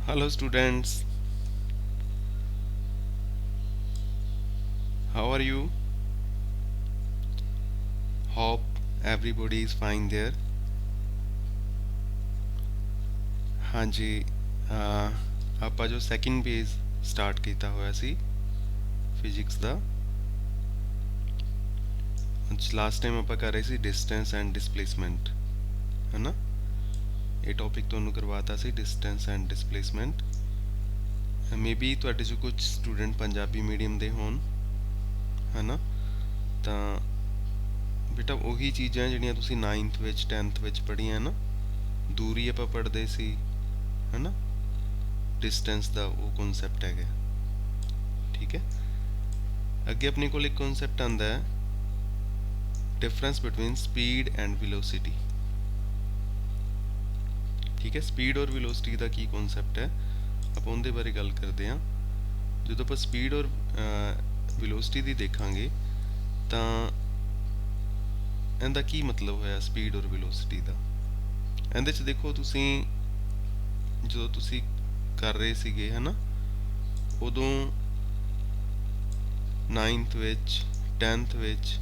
Hello students, how are you? Hope everybody is fine there. हाँ जी, ਆਪਾਂ ਜੋ second page start ਕੀਤਾ ਹੋਇਆ ਸੀ ਫਿਜ਼ਿਕਸ ਦਾ। ਲਾਸਟ ਟਾਈਮ ਆਪਾਂ ਕਰ ਰਹੇ ਸੀ ਡਿਸਟੈਂਸ ਐਂਡ ਡਿਸਪਲੇਸਮੈਂਟ, ਹੈ ਨਾ। ਇਹ ਟੌਪਿਕ ਤੁਹਾਨੂੰ ਕਰਵਾਤਾ ਸੀ ਡਿਸਟੈਂਸ ਐਂਡ ਡਿਸਪਲੇਸਮੈਂਟ। ਮੇਬੀ ਤੁਹਾਡੇ 'ਚੋਂ ਕੁਝ ਸਟੂਡੈਂਟ ਪੰਜਾਬੀ ਮੀਡੀਅਮ ਦੇ ਹੋਣ, ਹੈ ਨਾ। ਤਾਂ ਬੇਟਾ ਉਹੀ ਚੀਜ਼ਾਂ ਜਿਹੜੀਆਂ ਤੁਸੀਂ 9th ਵਿੱਚ 10th ਵਿੱਚ ਪੜ੍ਹੀਆਂ ਨਾ, ਦੂਰੀ ਆਪਾਂ ਪੜ੍ਹਦੇ ਸੀ, ਹੈ ਨਾ। ਡਿਸਟੈਂਸ ਦਾ ਉਹ ਕਨਸੈਪਟ ਹੈਗਾ, ਠੀਕ ਹੈ। ਅੱਗੇ ਆਪਣੇ ਕੋਲ ਇੱਕ ਕਨਸੈਪਟ ਆਉਂਦਾ ਹੈ, difference between speed and velocity, ਠੀਕ ਹੈ। ਸਪੀਡ ਔਰ ਵੈਲੋਸਿਟੀ ਦਾ ਕੀ ਕਨਸੈਪਟ ਹੈ, ਆਪਾਂ ਉਹਦੇ ਬਾਰੇ ਗੱਲ ਕਰਦੇ ਹਾਂ। ਜਦੋਂ ਆਪਾਂ ਸਪੀਡ ਔਰ ਵੈਲੋਸਿਟੀ ਦੀ ਦੇਖਾਂਗੇ ਤਾਂ ਇਹਦਾ ਕੀ ਮਤਲਬ ਹੋਇਆ ਸਪੀਡ ਔਰ ਵੈਲੋਸਿਟੀ ਦਾ। ਇਹਦੇ 'ਚ ਦੇਖੋ ਤੁਸੀਂ, ਜਦੋਂ ਤੁਸੀਂ ਕਰ ਰਹੇ ਸੀਗੇ, ਹੈ ਨਾ, ਉਦੋਂ 9th ਵਿੱਚ 10th ਵਿੱਚ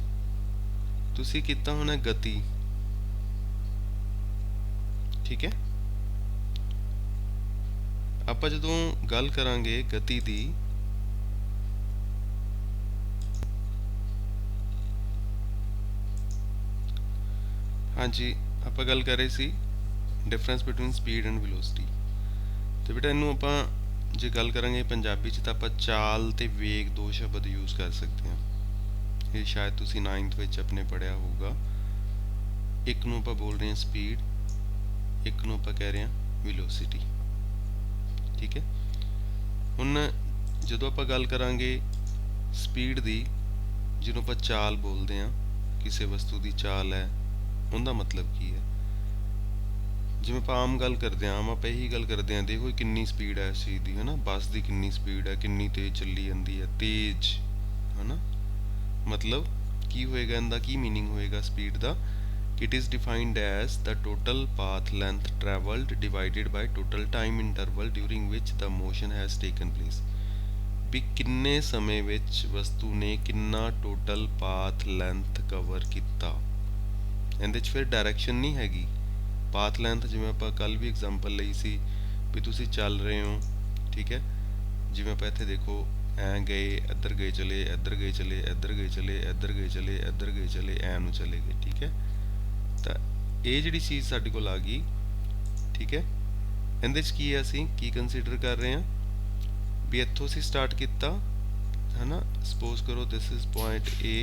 ਤੁਸੀਂ ਕੀਤਾ ਹੋਣਾ ਗਤੀ, ਠੀਕ ਹੈ। ਆਪਾਂ ਜਦੋਂ ਗੱਲ ਕਰਾਂਗੇ ਗਤੀ ਦੀ, ਹਾਂਜੀ ਆਪਾਂ ਗੱਲ ਕਰ ਰਹੇ ਸੀ difference between speed and velocity. ਤੇ ਬੇਟਾ ਇਹਨੂੰ ਆਪਾਂ ਜੇ ਗੱਲ ਕਰਾਂਗੇ ਪੰਜਾਬੀ 'ਚ ਤਾਂ ਆਪਾਂ ਚਾਲ ਤੇ ਵੇਗ ਦੋ ਸ਼ਬਦ ਯੂਜ਼ ਕਰ ਸਕਦੇ ਹਾਂ। ਇਹ ਸ਼ਾਇਦ ਤੁਸੀਂ 9th ਵਿੱਚ ਆਪਣੇ ਪੜ੍ਹਿਆ ਹੋਊਗਾ। ਇੱਕ ਨੂੰ ਆਪਾਂ ਬੋਲ ਰਹੇ ਹਾਂ ਸਪੀਡ, ਇੱਕ ਨੂੰ ਆਪਾਂ ਕਹਿ ਰਹੇ ਹਾਂ ਵੈਲੋਸਿਟੀ, ਠੀਕ ਹੈ। ਹੁਣ ਜਦੋਂ ਆਪਾਂ ਗੱਲ ਕਰਾਂਗੇ ਸਪੀਡ ਦੀ, ਜਿਹਨੂੰ ਆਪਾਂ ਚਾਲ ਬੋਲਦੇ ਹਾਂ, ਕਿਸੇ ਵਸਤੂ ਦੀ ਚਾਲ ਹੈ, ਉਹਦਾ ਮਤਲਬ ਕੀ ਹੈ। ਜਿਵੇਂ ਆਪਾਂ ਆਮ ਗੱਲ ਕਰਦੇ ਹਾਂ, ਆਪਾਂ ਇਹੀ ਗੱਲ ਕਰਦੇ ਹਾਂ, ਦੇਖੋ ਕਿੰਨੀ ਸਪੀਡ ਹੈ ਇਸ ਚੀਜ਼ ਦੀ, ਹੈ ਨਾ। ਬੱਸ ਦੀ ਕਿੰਨੀ ਸਪੀਡ ਹੈ, ਕਿੰਨੀ ਤੇਜ਼ ਚੱਲੀ ਜਾਂਦੀ ਹੈ, ਤੇਜ਼, ਹੈ ਨਾ। ਮਤਲਬ ਕੀ ਹੋਏਗਾ, ਇਹਦਾ ਕੀ ਮੀਨਿੰਗ ਹੋਏਗਾ speed the. It is defined as the total path length travelled divided by total time interval during which the motion has taken place। ਵੀ ਕਿੰਨੇ ਸਮੇਂ ਵਿੱਚ ਵਸਤੂ ਨੇ ਕਿੰਨਾ ਟੋਟਲ ਪਾਥ ਲੈਂਥ ਕਵਰ ਕੀਤਾ। ਇਹਦੇ 'ਚ ਫਿਰ ਡਾਇਰੈਕਸ਼ਨ ਨਹੀਂ ਹੈਗੀ। ਪਾਥ ਲੈਂਥ ਜਿਵੇਂ ਆਪਾਂ ਕੱਲ ਵੀ ਐਗਜ਼ਾਮਪਲ ਲਈ ਸੀ, ਵੀ ਤੁਸੀਂ ਚੱਲ ਰਹੇ ਹੋ, ਠੀਕ ਹੈ। ਜਿਵੇਂ ਆਪਾਂ ਇੱਥੇ ਦੇਖੋ, ਐਂ ਗਏ, ਇੱਧਰ ਗਏ ਚਲੇ, ਇੱਧਰ ਗਏ ਚਲੇ, ਇੱਧਰ ਗਏ ਚਲੇ, ਇੱਧਰ ਗਏ ਚਲੇ, ਇੱਧਰ ਗਏ ਚਲੇ, ਐਂ ਨੂੰ ਚਲੇ ਗਏ, ਠੀਕ ਹੈ। ਤਾਂ ਇਹ ਜਿਹੜੀ ਚੀਜ਼ ਸਾਡੇ ਕੋਲ ਆ ਗਈ, ਠੀਕ ਹੈ। ਇਹਦੇ 'ਚ ਕੀ ਹੈ, ਅਸੀਂ ਕੀ ਕੰਸੀਡਰ ਕਰ ਰਹੇ ਹਾਂ, ਵੀ ਇੱਥੋਂ ਅਸੀਂ ਸਟਾਰਟ ਕੀਤਾ, ਹੈ ਨਾ। ਸਪੋਜ਼ ਕਰੋ this is point A,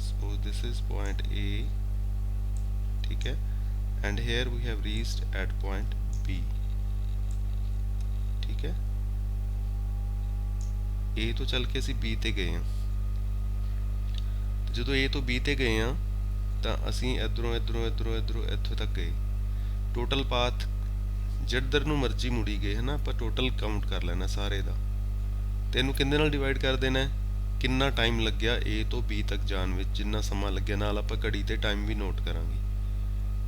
suppose this is point A, ठीक है, and here we have reached at point B, ठीक है। A ਤੋਂ ਚੱਲ ਕੇ ਅਸੀਂ B ਤੇ ਗਏ ਹਾਂ। ਜਦੋਂ A ਤੋਂ B ਤੇ ਗਏ ਹਾਂ ਤਾਂ ਅਸੀਂ ਇੱਧਰੋਂ ਇੱਧਰੋਂ ਇੱਧਰੋਂ ਇੱਧਰੋਂ ਇੱਥੋਂ ਤੱਕ ਗਏ। ਟੋਟਲ ਪਾਥ ਜਿੱਧਰ ਨੂੰ ਮਰਜ਼ੀ ਮੁੜੀ ਗਏ, ਹੈ ਨਾ। ਆਪਾਂ ਟੋਟਲ ਕਾਊਂਟ ਕਰ ਲੈਣਾ ਸਾਰੇ ਦਾ, ਤੇ ਇਹਨੂੰ ਕਿੰਨੇ ਨਾਲ ਡਿਵਾਈਡ ਕਰ ਦੇਣਾ, ਕਿੰਨਾ ਟਾਈਮ ਲੱਗਿਆ A ਤੋਂ B ਤੱਕ ਜਾਣ ਵਿੱਚ, ਜਿੰਨਾ ਸਮਾਂ ਲੱਗਿਆ, ਨਾਲ ਆਪਾਂ ਘੜੀ ਤੇ ਟਾਈਮ ਵੀ ਨੋਟ ਕਰਾਂਗੇ।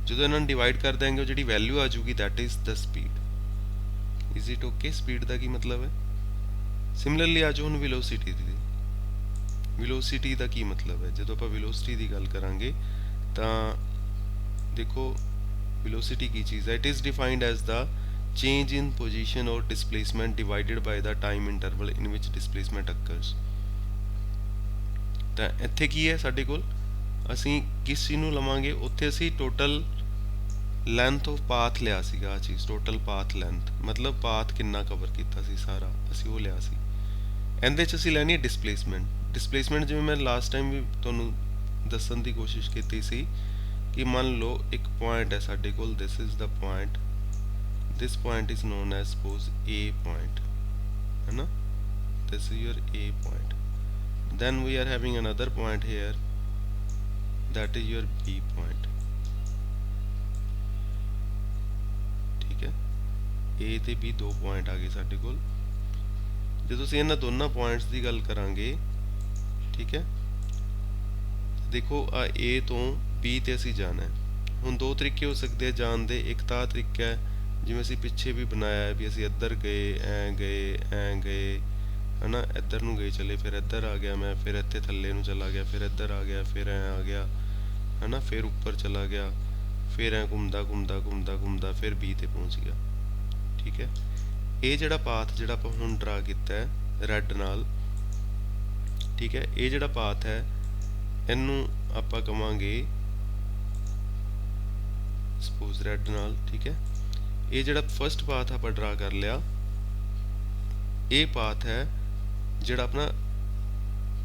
ਜਦੋਂ ਇਹਨਾਂ ਨੂੰ ਡਿਵਾਈਡ ਕਰ ਦਿਆਂਗੇ, ਉਹ ਜਿਹੜੀ ਵੈਲਿਊ ਆ ਜਾਊਗੀ that is the speed. Is it okay. Speed ਦਾ ਕੀ ਮਤਲਬ ਹੈ। ਸਿਮਿਲਰਲੀ ਆ ਜਾਓ ਹੁਣ ਵੈਲੋਸਿਟੀ ਦੀ। ਵੈਲੋਸਿਟੀ ਦਾ ਕੀ ਮਤਲਬ ਹੈ। ਜਦੋਂ ਆਪਾਂ ਵੈਲੋਸਿਟੀ ਦੀ ਗੱਲ ਕਰਾਂਗੇ ਤਾਂ ਦੇਖੋ ਵੈਲੋਸਿਟੀ ਕੀ ਚੀਜ਼ ਹੈ। It is defined as the change in position or displacement divided by the time interval in which displacement occurs। ਤਾਂ ਇੱਥੇ ਕੀ ਹੈ ਸਾਡੇ ਕੋਲ, ਅਸੀਂ ਕਿਸ ਚੀਜ਼ ਨੂੰ ਲਵਾਂਗੇ, ਉੱਥੇ ਅਸੀਂ ਟੋਟਲ ਲੈਂਥ ਆਫ ਪਾਥ ਲਿਆ ਸੀਗਾ। ਆ ਚੀਜ਼ ਟੋਟਲ ਪਾਥ ਲੈਂਥ ਮਤਲਬ ਪਾਥ ਕਿੰਨਾ ਕਵਰ ਕੀਤਾ ਸੀ ਸਾਰਾ, ਅਸੀਂ ਉਹ ਲਿਆ ਸੀ। ਇਹਦੇ 'ਚ ਅਸੀਂ ਲੈਣੀ ਹੈ ਡਿਸਪਲੇਸਮੈਂਟ। ਡਿਸਪਲੇਸਮੈਂਟ ਜਿਵੇਂ ਮੈਂ ਲਾਸਟ ਟਾਈਮ ਵੀ ਤੁਹਾਨੂੰ ਦੱਸਣ ਦੀ ਕੋਸ਼ਿਸ਼ ਕੀਤੀ ਸੀ ਕਿ ਮੰਨ ਲਓ ਇੱਕ ਪੁਆਇੰਟ ਹੈ ਸਾਡੇ ਕੋਲ, this is the point, this point is known as suppose A point, है ना। this is your A point, then we are having another point here, that is your B point, ठीक है। A ਤੇ B ਦੋ point ਆ ਗਏ ਸਾਡੇ ਕੋਲ। ਜਦੋਂ ਅਸੀਂ ਇਹਨਾਂ ਦੋਨਾਂ ਪੁਆਇੰਟਸ ਦੀ ਗੱਲ ਕਰਾਂਗੇ, ਠੀਕ ਹੈ, ਦੇਖੋ ਆ A ਤੋਂ B ਤੇ ਅਸੀਂ ਜਾਣਾ ਹੈ, ਹੁਣ ਦੋ ਤਰੀਕੇ ਹੋ ਸਕਦੇ ਆ ਜਾਣ ਦੇ। ਇੱਕ ਤਾਂ ਤਰੀਕਾ ਹੈ ਜਿਵੇਂ ਅਸੀਂ ਪਿੱਛੇ ਵੀ ਬਣਾਇਆ ਹੈ ਵੀ ਅਸੀਂ ਇੱਧਰ ਗਏ, ਐਂ ਗਏ ਹੈ ਨਾ, ਇੱਧਰ ਨੂੰ ਗਏ ਚਲੇ, ਫਿਰ ਇੱਧਰ ਆ ਗਿਆ ਮੈਂ, ਫਿਰ ਇੱਥੇ ਥੱਲੇ ਨੂੰ ਚਲਾ ਗਿਆ, ਫਿਰ ਇੱਧਰ ਆ ਗਿਆ, ਫਿਰ ਐਂ ਆ ਗਿਆ ਹੈ ਨਾ, ਫਿਰ ਉੱਪਰ ਚਲਾ ਗਿਆ, ਫਿਰ ਐਂ ਘੁੰਮਦਾ ਘੁੰਮਦਾ ਘੁੰਮਦਾ ਘੁੰਮਦਾ ਫਿਰ B ਤੇ ਪਹੁੰਚ ਗਿਆ। ਠੀਕ ਹੈ, ਇਹ ਜਿਹੜਾ ਪਾਥ ਜਿਹੜਾ ਆਪਾਂ ਹੁਣ ਡਰਾ ਕੀਤਾ ਹੈ ਰੈੱਡ ਨਾਲ, ਠੀਕ ਹੈ, ਇਹ ਜਿਹੜਾ ਪਾਥ ਹੈ ਇਹਨੂੰ ਆਪਾਂ ਕਵਾਂਗੇ ਸਪੋਜ਼ ਰੈੱਡ ਨਾਲ। ਠੀਕ ਹੈ, ਇਹ ਜਿਹੜਾ ਫਸਟ ਪਾਥ ਆਪਾਂ ਡਰਾ ਕਰ ਲਿਆ, ਇਹ ਪਾਥ ਹੈ ਜਿਹੜਾ ਆਪਣਾ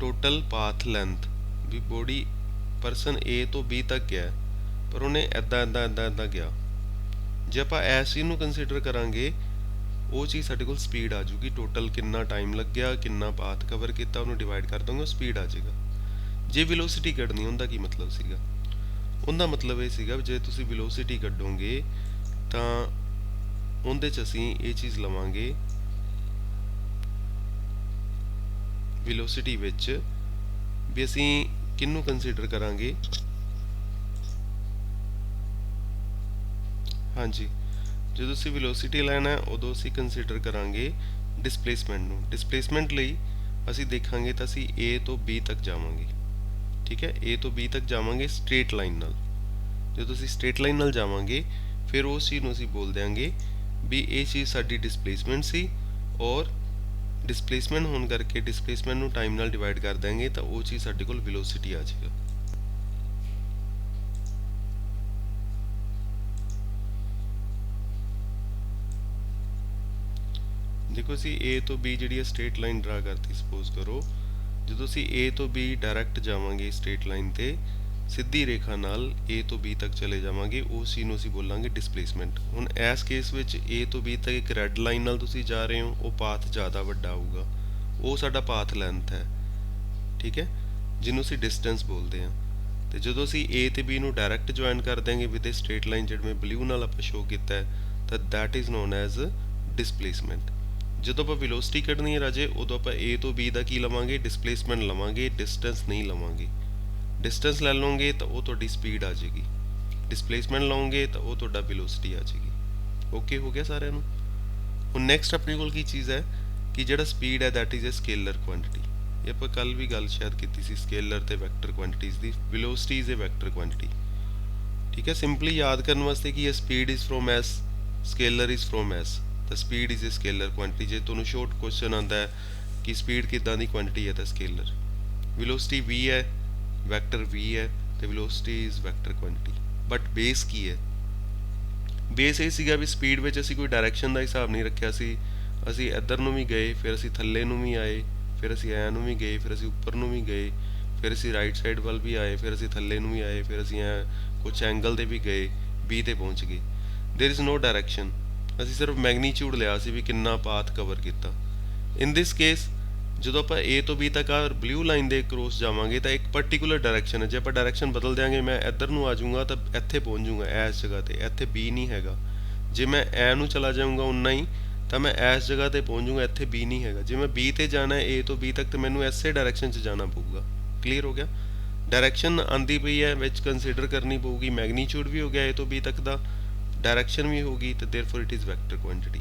ਟੋਟਲ ਪਾਥ ਲੈਂਥ, ਵੀ ਬੋਡੀ ਪਰਸਨ A ਤੋਂ B ਤੱਕ ਗਿਆ ਪਰ ਉਹਨੇ ਇੱਦਾਂ ਇੱਦਾਂ ਇੱਦਾਂ ਇੱਦਾਂ ਗਿਆ। ਜੇ ਆਪਾਂ ਇਸ ਚੀਜ਼ ਨੂੰ ਕੰਸੀਡਰ ਕਰਾਂਗੇ ਉਹ ਚੀਜ਼ ਸਾਡੇ ਕੋਲ ਸਪੀਡ ਆ ਜੂਗੀ, ਟੋਟਲ ਕਿੰਨਾ ਟਾਈਮ ਲੱਗਿਆ, ਕਿੰਨਾ ਪਾਥ ਕਵਰ ਕੀਤਾ, ਉਹਨੂੰ ਡਿਵਾਈਡ ਕਰ ਦਾਂਗੇ, ਉਹ ਸਪੀਡ ਆ ਜਾਏਗਾ। ਜੇ ਵੈਲੋਸਿਟੀ ਕੱਢਣੀ ਉਹਦਾ ਕੀ ਮਤਲਬ ਸੀਗਾ? ਉਹਦਾ ਮਤਲਬ ਇਹ ਸੀਗਾ ਜੇ ਤੁਸੀਂ ਵੈਲੋਸਿਟੀ ਕੱਢੋਗੇ ਤਾਂ ਉਹਦੇ 'ਚ ਅਸੀਂ ਇਹ ਚੀਜ਼ ਲਵਾਂਗੇ ਵੈਲੋਸਿਟੀ ਵਿੱਚ ਵੀ ਅਸੀਂ ਕਿਹਨੂੰ ਕੰਸੀਡਰ ਕਰਾਂਗੇ। ਹਾਂਜੀ, ਜਦੋਂ ਅਸੀਂ ਵੈਲੋਸਿਟੀ ਲੈਣਾ ਹੈ ਉਦੋਂ ਅਸੀਂ ਕੰਸੀਡਰ ਕਰਾਂਗੇ ਡਿਸਪਲੇਸਮੈਂਟ ਨੂੰ। ਡਿਸਪਲੇਸਮੈਂਟ ਲਈ ਅਸੀਂ ਦੇਖਾਂਗੇ ਤਾਂ ਅਸੀਂ A ਤੋਂ B ਤੱਕ ਜਾਵਾਂਗੇ। ਠੀਕ ਹੈ, A ਤੋਂ B ਤੱਕ ਜਾਵਾਂਗੇ ਸਟ੍ਰੇਟ ਲਾਈਨ ਨਾਲ। ਜਦੋਂ ਅਸੀਂ ਸਟ੍ਰੇਟ ਲਾਈਨ ਨਾਲ ਜਾਵਾਂਗੇ ਫਿਰ ਉਸ ਚੀਜ਼ ਨੂੰ ਅਸੀਂ ਬੋਲ ਦਿਆਂਗੇ ਵੀ ਇਹ ਚੀਜ਼ ਸਾਡੀ ਡਿਸਪਲੇਸਮੈਂਟ ਸੀ, ਔਰ ਡਿਸਪਲੇਸਮੈਂਟ ਹੋਣ ਕਰਕੇ ਡਿਸਪਲੇਸਮੈਂਟ ਨੂੰ ਟਾਈਮ ਨਾਲ ਡਿਵਾਈਡ ਕਰ ਦਾਂਗੇ ਤਾਂ ਉਹ ਚੀਜ਼ ਸਾਡੇ ਕੋਲ ਵੈਲੋਸਿਟੀ ਆ ਜਾਏਗਾ। ਦੇਖੋ ਅਸੀਂ A ਤੋਂ B ਜਿਹੜੀ ਹੈ ਸਟ੍ਰੇਟ ਲਾਈਨ ਡਰਾ ਕਰਤੀ। ਸਪੋਜ਼ ਕਰੋ ਜਦੋਂ ਅਸੀਂ A ਤੋਂ B ਡਾਇਰੈਕਟ ਜਾਵਾਂਗੇ ਸਟ੍ਰੇਟ ਲਾਈਨ ਤੇ ਸਿੱਧੀ ਰੇਖਾ ਨਾਲ A ਤੋਂ B ਤੱਕ ਚਲੇ ਜਾਵਾਂਗੇ, ਉਸ ਚੀਜ਼ ਨੂੰ ਅਸੀਂ ਬੋਲਾਂਗੇ ਡਿਸਪਲੇਸਮੈਂਟ। ਹੁਣ ਇਸ ਕੇਸ ਵਿੱਚ A ਤੋਂ B ਤੱਕ ਇੱਕ ਰੈੱਡ ਲਾਈਨ ਨਾਲ ਤੁਸੀਂ ਜਾ ਰਹੇ ਹੋ, ਉਹ ਪਾਥ ਜ਼ਿਆਦਾ ਵੱਡਾ ਹੋਊਗਾ, ਉਹ ਸਾਡਾ ਪਾਥ ਲੈਂਥ ਹੈ। ਠੀਕ ਹੈ, ਜਿਹਨੂੰ ਅਸੀਂ ਡਿਸਟੈਂਸ ਬੋਲਦੇ ਹਾਂ। ਤੇ ਜਦੋਂ ਅਸੀਂ A ਤੇ B ਨੂੰ ਡਾਇਰੈਕਟ ਜੁਆਇਨ ਕਰ ਦਿਆਂਗੇ ਵਿਦ ਏ ਸਟ੍ਰੇਟ ਲਾਈਨ ਜਿਹੜੇ ਬਲੂ ਨਾਲ ਆਪਾਂ ਸ਼ੋ ਕੀਤਾ ਹੈ, ਤਾਂ that is non as displacement. ਜਦੋਂ ਆਪਾਂ ਵੈਲੋਸਿਟੀ ਕੱਢਣੀ ਹੈ ਰਾਜੇ ਉਦੋਂ ਆਪਾਂ A ਤੋਂ B ਦਾ ਕੀ ਲਵਾਂਗੇ? ਡਿਸਪਲੇਸਮੈਂਟ ਲਵਾਂਗੇ, ਡਿਸਟੈਂਸ ਨਹੀਂ ਲਵਾਂਗੇ। ਡਿਸਟੈਂਸ ਲੈ ਲਓਗੇ ਤਾਂ ਉਹ ਤੁਹਾਡੀ ਸਪੀਡ ਆ ਜਾਏਗੀ, ਡਿਸਪਲੇਸਮੈਂਟ ਲਓਗੇ ਤਾਂ ਉਹ ਤੁਹਾਡਾ ਵੈਲੋਸਿਟੀ ਆ ਜਾਏਗੀ। ਓਕੇ ਹੋ ਗਿਆ ਸਾਰਿਆਂ ਨੂੰ? ਹੁਣ ਨੈਕਸਟ ਆਪਣੇ ਕੋਲ ਕੀ ਚੀਜ਼ ਹੈ ਕਿ ਜਿਹੜਾ ਸਪੀਡ ਹੈ that is a scalar quantity. ਇਹ ਆਪਾਂ ਕੱਲ ਵੀ ਗੱਲ ਸ਼ਾਇਦ ਕੀਤੀ ਸੀ ਸਕੇਲਰ ਤੇ ਵੈਕਟਰ ਕੁਆਂਟੀਟੀਜ਼ ਦੀ। Velocity is a vector quantity. ਠੀਕ ਹੈ, ਸਿੰਪਲੀ ਯਾਦ ਕਰਨ ਵਾਸਤੇ ਕਿ ਇਹ speed is from S, scalar is from S, ਤਾਂ speed is a scalar quantity. ਜੇ ਤੁਹਾਨੂੰ ਸ਼ੋਰਟ ਕੁਐਸਚਨ ਆਉਂਦਾ ਹੈ ਕਿ ਸਪੀਡ ਕਿੱਦਾਂ ਦੀ ਕੁਆਂਟੀਟੀ ਹੈ ਤਾਂ ਸਕੇਲਰ। ਵੈਲੋਸਿਟੀ v ਹੈ, ਵੈਕਟਰ v ਹੈ, ਤੇ velocity is vector quantity. But base ਕੀ ਹੈ? ਬੇਸ ਇਹ ਸੀਗਾ ਵੀ ਸਪੀਡ ਵਿੱਚ ਅਸੀਂ ਕੋਈ ਡਾਇਰੈਕਸ਼ਨ ਦਾ ਹਿਸਾਬ ਨਹੀਂ ਰੱਖਿਆ ਸੀ। ਅਸੀਂ ਇੱਧਰ ਨੂੰ ਵੀ ਗਏ, ਫਿਰ ਅਸੀਂ ਥੱਲੇ ਨੂੰ ਵੀ ਆਏ, ਫਿਰ ਅਸੀਂ ਐਂ ਨੂੰ ਵੀ ਗਏ, ਫਿਰ ਅਸੀਂ ਉੱਪਰ ਨੂੰ ਵੀ ਗਏ, ਫਿਰ ਅਸੀਂ ਰਾਈਟ ਸਾਈਡ ਵੱਲ ਵੀ ਆਏ, ਫਿਰ ਅਸੀਂ ਥੱਲੇ ਨੂੰ ਵੀ ਆਏ, ਫਿਰ ਅਸੀਂ ਐਂ ਕੁਛ ਐਂਗਲ 'ਤੇ ਵੀ ਗਏ, B ਤੇ ਪਹੁੰਚ ਗਏ। ਦੇਰ ਇਜ਼ ਨੋ ਡਾਇਰੈਕਸ਼ਨ, ਅਸੀਂ ਸਿਰਫ ਮੈਗਨੀਚਿਊਡ ਲਿਆ ਸੀ ਵੀ ਕਿੰਨਾ ਪਾਥ ਕਵਰ ਕੀਤਾ। ਇਨ ਦਿਸ ਕੇਸ ਜਦੋਂ ਆਪਾਂ A ਤੋਂ B ਤੱਕ ਆ ਬਲੂ ਲਾਈਨ ਦੇ ਕ੍ਰੋਸ ਜਾਵਾਂਗੇ ਤਾਂ ਇੱਕ ਪਰਟੀਕੂਲਰ ਡਾਇਰੈਕਸ਼ਨ ਹੈ। ਜੇ ਆਪਾਂ ਡਾਇਰੈਕਸ਼ਨ ਬਦਲ ਦਿਆਂਗੇ, ਮੈਂ ਇੱਧਰ ਨੂੰ ਆ ਜਾਊਂਗਾ ਤਾਂ ਇੱਥੇ ਪਹੁੰਚ ਜਾਊਂਗਾ ਇਸ ਜਗ੍ਹਾ ਤੇ, ਇੱਥੇ B ਨਹੀਂ ਹੈਗਾ। ਜੇ ਮੈਂ ਐ ਨੂੰ ਚਲਾ ਜਾਊਂਗਾ ਉਨਾ ਹੀ ਤਾਂ ਮੈਂ ਇਸ ਜਗ੍ਹਾ ਤੇ ਪਹੁੰਚ ਜਾਊਂਗਾ, ਇੱਥੇ B ਨਹੀਂ ਹੈਗਾ। ਜੇ ਮੈਂ B ਤੇ ਜਾਣਾ ਹੈ A ਤੋਂ B ਤੱਕ ਤਾਂ ਮੈਨੂੰ ਐਸੇ ਡਾਇਰੈਕਸ਼ਨ 'ਚ ਜਾਣਾ ਪਊਗਾ। ਕਲੀਅਰ ਹੋ ਗਿਆ? ਡਾਇਰੈਕਸ਼ਨ ਆਂਦੀ ਪਈ ਹੈ ਵਿੱਚ ਕੰਸੀਡਰ ਕਰਨੀ ਪਊਗੀ, ਮੈਗਨੀਚਿਊਡ ਵੀ ਹੋ ਗਿਆ A ਤੋਂ B ਤੱਕ ਦਾ, ਡਾਇਰੈਕਸ਼ਨ ਵੀ ਹੋਗੀ, ਤੇ therefore it is vector quantity.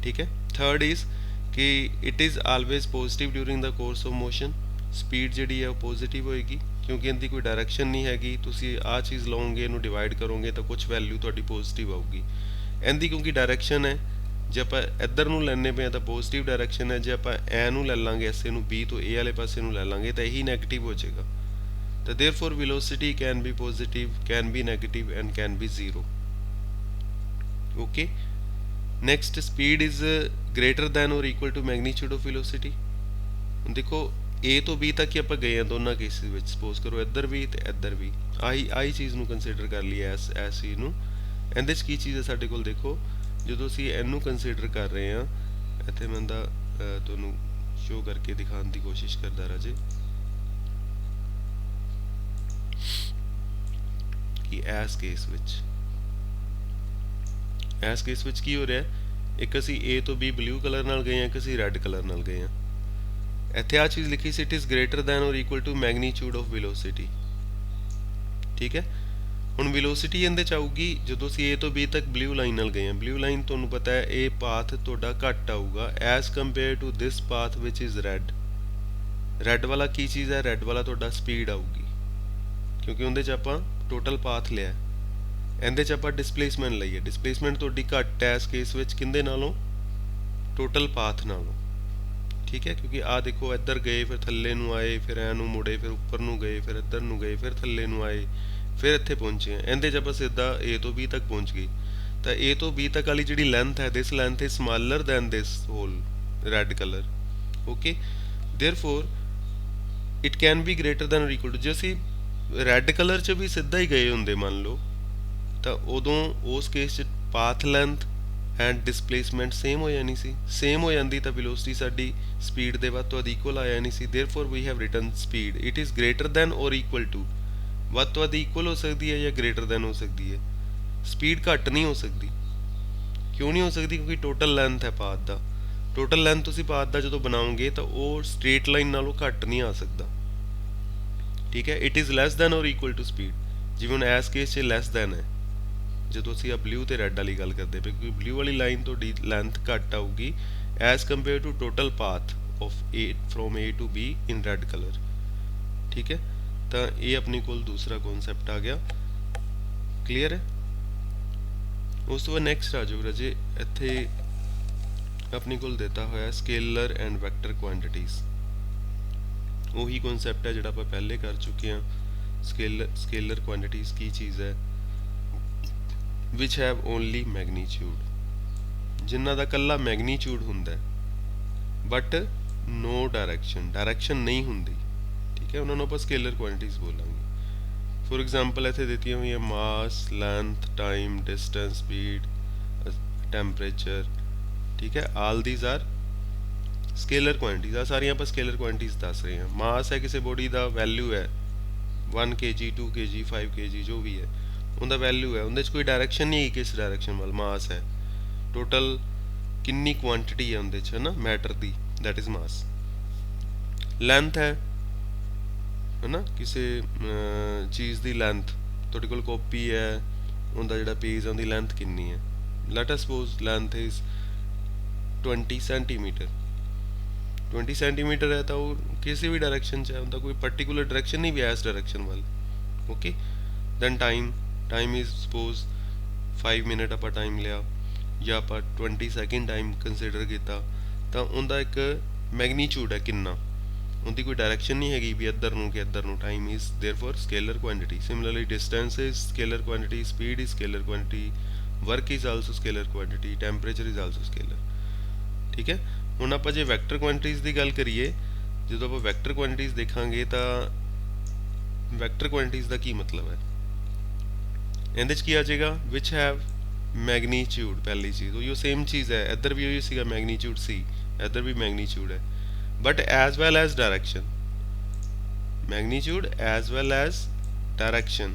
ठीक है, थर्ड इज़ कि it is always positive during the course of motion. Speed जी है पॉजिटिव होएगी क्योंकि इनकी कोई डायरैक्शन नहीं हैगी। तुसी आ चीज़ लओगे, इनू डिवाइड करोगे तो कुछ वैल्यू तुहाडी पॉजिटिव आऊगी। इनकी क्योंकि डायरैक्शन है, जे आप इधर नूं लैने पे तो पॉजिटिव डायरैक्शन है, जे आप ऐ नूं लै लांगे इसे नूं B तो A वाले पासे नूं लै लांगे तो यही नैगेटिव हो जाएगा। तो therefore velocity can be positive, can be negative and can be zero. Okay, next speed is greater than or equal to magnitude of velocity. देखो A तो B तक ही आप गए हैं दोनों केसेस में। सपोज करो इधर भी तो इधर भी आई चीज़ नूं कंसीडर कर लिया इस चीज़ नूं। इहदे च की चीज़ है साडे कोल? देखो जो असीं इहनूं कंसीडर कर रहे हैं, इत्थे मैं तुहानूं शो करके दिखाने की कोशिश करदा राजे कि इस केस विच इस केस विच की हो रहा है, एक असी A तो B ब्लू कलर नाल गए हैं, एक असी रैड कलर नाल गए हैं। इत्थे आ चीज़ लिखी सी it is greater than or equal to magnitude of velocity. ठीक है, ਹੁਣ ਵੈਲੋਸਿਟੀ ਇਹਦੇ 'ਚ ਆਊਗੀ ਜਦੋਂ ਅਸੀਂ A ਤੋਂ B ਤੱਕ ਬਲੂ ਲਾਈਨ ਨਾਲ ਗਏ ਹਾਂ। ਬਲੂ ਲਾਈਨ ਤੁਹਾਨੂੰ ਪਤਾ ਹੈ ਇਹ ਪਾਥ ਤੁਹਾਡਾ ਘੱਟ ਆਊਗਾ as compare to this path ਵਿਚ ਇਜ਼ ਰੈੱਡ। ਰੈੱਡ ਵਾਲਾ ਕੀ ਚੀਜ਼ ਹੈ? ਰੈੱਡ ਵਾਲਾ ਤੁਹਾਡਾ ਸਪੀਡ ਆਊਗੀ, ਕਿਉਂਕਿ ਉਹਦੇ 'ਚ ਆਪਾਂ ਟੋਟਲ ਪਾਥ ਲਿਆ। ਇਹਦੇ 'ਚ ਆਪਾਂ ਡਿਸਪਲੇਸਮੈਂਟ ਲਈ ਹੈ। ਡਿਸਪਲੇਸਮੈਂਟ ਤੁਹਾਡੀ ਘੱਟ ਹੈ ਇਸ ਕੇਸ ਵਿੱਚ ਕਿਹਦੇ ਨਾਲੋਂ? ਟੋਟਲ ਪਾਥ ਨਾਲੋਂ, ਠੀਕ ਹੈ। ਕਿਉਂਕਿ ਆਹ ਦੇਖੋ ਇੱਧਰ ਗਏ ਫਿਰ ਥੱਲੇ ਨੂੰ ਆਏ, ਫਿਰ ਐ ਨੂੰ ਮੁੜੇ, ਫਿਰ ਉੱਪਰ ਨੂੰ ਗਏ, ਫਿਰ ਇੱਧਰ ਨੂੰ ਗਏ, ਫਿਰ ਥੱਲੇ ਨੂੰ ਆਏ, ਫਿਰ ਇੱਥੇ ਪਹੁੰਚੇ। ਇਹਦੇ 'ਚ ਆਪਾਂ ਸਿੱਧਾ A ਤੋਂ B ਤੱਕ ਪਹੁੰਚ ਗਏ। ਤਾਂ A ਤੋਂ B ਤੱਕ ਵਾਲੀ ਜਿਹੜੀ ਲੈਂਥ ਹੈ, this length is smaller than this whole red colour. Okay, therefore it can be greater than or equal to. ਜੇ ਅਸੀਂ ਰੈੱਡ ਕਲਰ 'ਚ ਵੀ ਸਿੱਧਾ ਹੀ ਗਏ ਹੁੰਦੇ ਮੰਨ ਲਓ, ਤਾਂ ਉਦੋਂ ਉਸ ਕੇਸ 'ਚ path length and displacement same ਹੋ ਜਾਣੀ ਸੀ। ਸੇਮ ਹੋ ਜਾਂਦੀ ਤਾਂ ਵੈਲੋਸਿਟੀ ਸਾਡੀ ਸਪੀਡ ਦੇ ਵੱਧ ਤੋਂ ਵੱਧ ਇਕੁਅਲ ਆ ਜਾਣੀ ਸੀ। Therefore we have written speed it is greater than or equal to. ਵੱਧ ਤੋਂ ਵੱਧ ਇਕੁਅਲ ਹੋ ਸਕਦੀ ਹੈ ਜਾਂ ਗ੍ਰੇਟਰ ਦੈਨ ਹੋ ਸਕਦੀ ਹੈ। ਸਪੀਡ ਘੱਟ ਨਹੀਂ ਹੋ ਸਕਦੀ। ਕਿਉਂ ਨਹੀਂ ਹੋ ਸਕਦੀ? ਕਿਉਂਕਿ ਟੋਟਲ ਲੈਂਥ ਹੈ ਪਾਥ ਦਾ। ਟੋਟਲ ਲੈਂਥ ਤੁਸੀਂ ਪਾਥ ਦਾ ਜਦੋਂ ਬਣਾਓਗੇ ਤਾਂ ਉਹ ਸਟ੍ਰੇਟ ਲਾਈਨ ਨਾਲੋਂ ਘੱਟ ਨਹੀਂ ਆ ਸਕਦਾ, ਠੀਕ ਹੈ। It is less than or equal to speed. ਜਿਵੇਂ ਹੁਣ ਇਸ ਕੇਸ 'ਚ ਲੈਸ ਦੈਨ ਹੈ ਜਦੋਂ ਅਸੀਂ ਆ ਬਲੂ ਤੇ ਰੈੱਡ ਵਾਲੀ ਗੱਲ ਕਰਦੇ ਪਏ, ਕਿਉਂਕਿ ਬਲੂ ਵਾਲੀ ਲਾਈਨ ਤੁਹਾਡੀ ਲੈਂਥ ਘੱਟ ਆਊਗੀ as compare to total path of A from A to B in red colour, ਠੀਕ ਹੈ। ਤਾਂ ਇਹ ਆਪਣੇ ਕੋਲ ਦੂਸਰਾ ਕਨਸੈਪਟ ਆ ਗਿਆ। ਕਲੀਅਰ ਹੈ? ਉਸ ਤੋਂ ਬਾਅਦ ਨੈਕਸਟ ਆ ਜਾਓ ਰਾਜੇ, ਇੱਥੇ ਆਪਣੇ ਕੋਲ ਦਿੱਤਾ ਹੋਇਆ ਸਕੇਲਰ ਐਂਡ ਵੈਕਟਰ ਕੁਆਂਟੀਟੀਜ਼। ਉਹੀ ਕਨਸੈਪਟ ਹੈ ਜਿਹੜਾ ਆਪਾਂ ਪਹਿਲੇ ਕਰ ਚੁੱਕੇ ਹਾਂ। ਸਕੇਲਰ ਕੁਆਂਟੀਟੀਜ਼ ਕੀ ਚੀਜ਼ ਹੈ? which have only magnitude, ਜਿਨ੍ਹਾਂ ਦਾ ਕੱਲਾ ਮੈਗਨੀਚਿਊਡ ਹੁੰਦਾ ਬਟ ਨੋ ਡਾਇਰੈਕਸ਼ਨ ਨਹੀਂ ਹੁੰਦੀ, ਠੀਕ ਹੈ। ਉਹਨਾਂ ਨੂੰ ਆਪਾਂ ਸਕੇਲਰ ਕੁਆਂਟੀਟੀਜ਼ ਬੋਲਾਂਗੇ। ਫੋਰ ਐਗਜ਼ਾਮਪਲ ਇੱਥੇ ਦਿੱਤੀਆਂ ਹੋਈਆਂ mass, length, time, distance, speed, temperature, ਠੀਕ ਹੈ। All these are scalar quantities. ਆ ਸਾਰੀਆਂ ਆਪਾਂ ਸਕੇਲਰ ਕੁਆਂਟੀਟੀਜ਼ ਦੱਸ ਰਹੇ ਹਾਂ। ਮਾਸ ਹੈ ਕਿਸੇ ਬੋਡੀ ਦਾ, ਵੈਲਿਊ ਹੈ 1 kg 2 kg 5 kg ਜੋ ਵੀ ਹੈ ਉਹਦਾ ਵੈਲਿਊ ਹੈ। ਉਹਦੇ 'ਚ ਕੋਈ ਡਾਇਰੈਕਸ਼ਨ ਨਹੀਂ ਹੈ ਕਿਸ ਡਾਇਰੈਕਸ਼ਨ ਵੱਲ। ਮਾਸ ਹੈ, ਟੋਟਲ ਕਿੰਨੀ ਕੁਆਂਟੀਟੀ ਹੈ ਉਹਦੇ 'ਚ, ਹੈ ਨਾ, matter the, that is mass. Length ਹੈ ਨਾ, ਕਿਸੇ ਚੀਜ਼ ਦੀ ਲੈਂਥ। ਤੁਹਾਡੇ ਕੋਲ ਕਾਪੀ ਹੈ, ਉਹਦਾ ਜਿਹੜਾ ਪੇਜ ਹੈ ਉਹਦੀ ਲੈਂਥ ਕਿੰਨੀ ਹੈ? Let us suppose length is 20 centimetre. 20 centimetre ਹੈ ਤਾਂ ਉਹ ਕਿਸੇ ਵੀ ਡਾਇਰੈਕਸ਼ਨ 'ਚ ਹੈ, ਉਹਦਾ ਕੋਈ ਪਰਟੀਕੂਲਰ ਡਾਇਰੈਕਸ਼ਨ ਨਹੀਂ ਵੀ ਹੈ ਇਸ ਡਾਇਰੈਕਸ਼ਨ ਵੱਲ। Okay, then time is suppose 5 minute ਆਪਾਂ ਟਾਈਮ ਲਿਆ, ਜਾਂ ਆਪਾਂ 20 ਸੈਕਿੰਡ ਟਾਈਮ ਕੰਸੀਡਰ ਕੀਤਾ, ਤਾਂ ਉਹਦਾ ਇੱਕ ਮੈਗਨੀਚਿਊਡ ਹੈ ਕਿੰਨਾ, ਉਹਦੀ ਕੋਈ ਡਾਇਰੈਕਸ਼ਨ ਨਹੀਂ ਹੈਗੀ ਵੀ ਇੱਧਰ ਨੂੰ ਕਿ ਇੱਧਰ ਨੂੰ। Time is therefore scalar quantity. Similarly distance is scalar quantity, speed is scalar quantity, work is also scalar quantity, temperature is also scalar, ਠੀਕ ਹੈ। ਹੁਣ ਆਪਾਂ ਜੇ ਵੈਕਟਰ ਕੁਆਂਟੀਟੀਜ਼ ਦੀ ਗੱਲ ਕਰੀਏ, ਜਦੋਂ ਆਪਾਂ ਵੈਕਟਰ ਕੁਆਂਟੀਟੀਜ਼ ਦੇਖਾਂਗੇ ਤਾਂ ਵੈਕਟਰ ਕੁਆਂਟੀਟੀਜ਼ ਦਾ ਕੀ ਮਤਲਬ ਹੈ? ਇਹਦੇ 'ਚ ਕੀ ਆ ਜਾਏਗਾ? ਵਿਚ ਹੈਵ ਮੈਗਨੀਚਿਊਡ। ਪਹਿਲੀ ਚੀਜ਼ ਉਹੀ ਸੇਮ ਚੀਜ਼ ਹੈ, ਇੱਧਰ ਵੀ ਉਹੀ ਸੀਗਾ, ਮੈਗਨੀਚਿਊਡ ਸੀ, ਇੱਧਰ ਵੀ ਮੈਗਨੀਚਿਊਡ ਹੈ, but as well as direction. Magnitude as well as direction,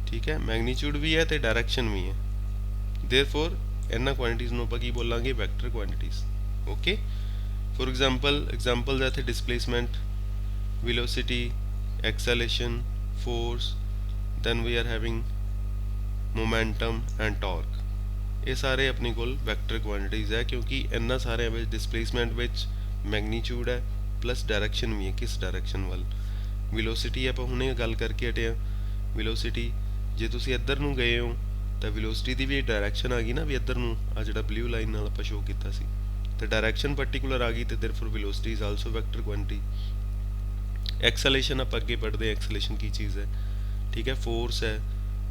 ਠੀਕ ਹੈ। ਮੈਗਨੀਚਿਊਡ ਵੀ ਹੈ ਤੇ ਡਾਇਰੈਕਸ਼ਨ ਵੀ ਹੈ। ਦੇਅਰਫੋਰ ਇਹਨਾਂ ਕੁਆਂਟੀਟੀਜ਼ ਨੂੰ ਆਪਾਂ ਕੀ ਬੋਲਾਂਗੇ? Vector quantities. Okay, for example ਦਾ ਇੱਥੇ displacement, velocity, acceleration, force, then we are having momentum and torque। ਇਹ ਸਾਰੇ ਆਪਣੇ ਕੋਲ ਵੈਕਟਰ ਕੁਆਂਟੀਟੀਜ਼ ਹੈ, ਕਿਉਂਕਿ ਇਹਨਾਂ ਸਾਰਿਆਂ ਵਿੱਚ ਡਿਸਪਲੇਸਮੈਂਟ ਵਿੱਚ ਮੈਗਨੀਚਿਊਡ ਹੈ ਪਲੱਸ ਡਾਇਰੈਕਸ਼ਨ ਵੀ ਹੈ, ਕਿਸ ਡਾਇਰੈਕਸ਼ਨ ਵੱਲ। ਵੈਲੋਸਿਟੀ ਆਪਾਂ ਹੁਣੇ ਗੱਲ ਕਰਕੇ ਹਟੇ ਹਾਂ। ਵੈਲੋਸਿਟੀ ਜੇ ਤੁਸੀਂ ਇੱਧਰ ਨੂੰ ਗਏ ਹੋ ਤਾਂ ਵੈਲੋਸਿਟੀ ਦੀ ਵੀ ਡਾਇਰੈਕਸ਼ਨ ਆ ਗਈ ਨਾ, ਵੀ ਇੱਧਰ ਨੂੰ ਆ ਜਿਹੜਾ ਬਲੂ ਲਾਈਨ ਨਾਲ ਆਪਾਂ ਸ਼ੋ ਕੀਤਾ ਸੀ, ਤੇ ਡਾਇਰੈਕਸ਼ਨ ਪਾਰਟਿਕੂਲਰ ਆ ਗਈ, ਤੇ therefore velocity is also vector quantity. Acceleration ਆਪਾਂ ਅੱਗੇ ਪੜ੍ਹਦੇ ਹਾਂ, ਐਕਸੈਲਰੇਸ਼ਨ ਕੀ ਚੀਜ਼ ਹੈ, ਠੀਕ ਹੈ। ਫੋਰਸ ਹੈ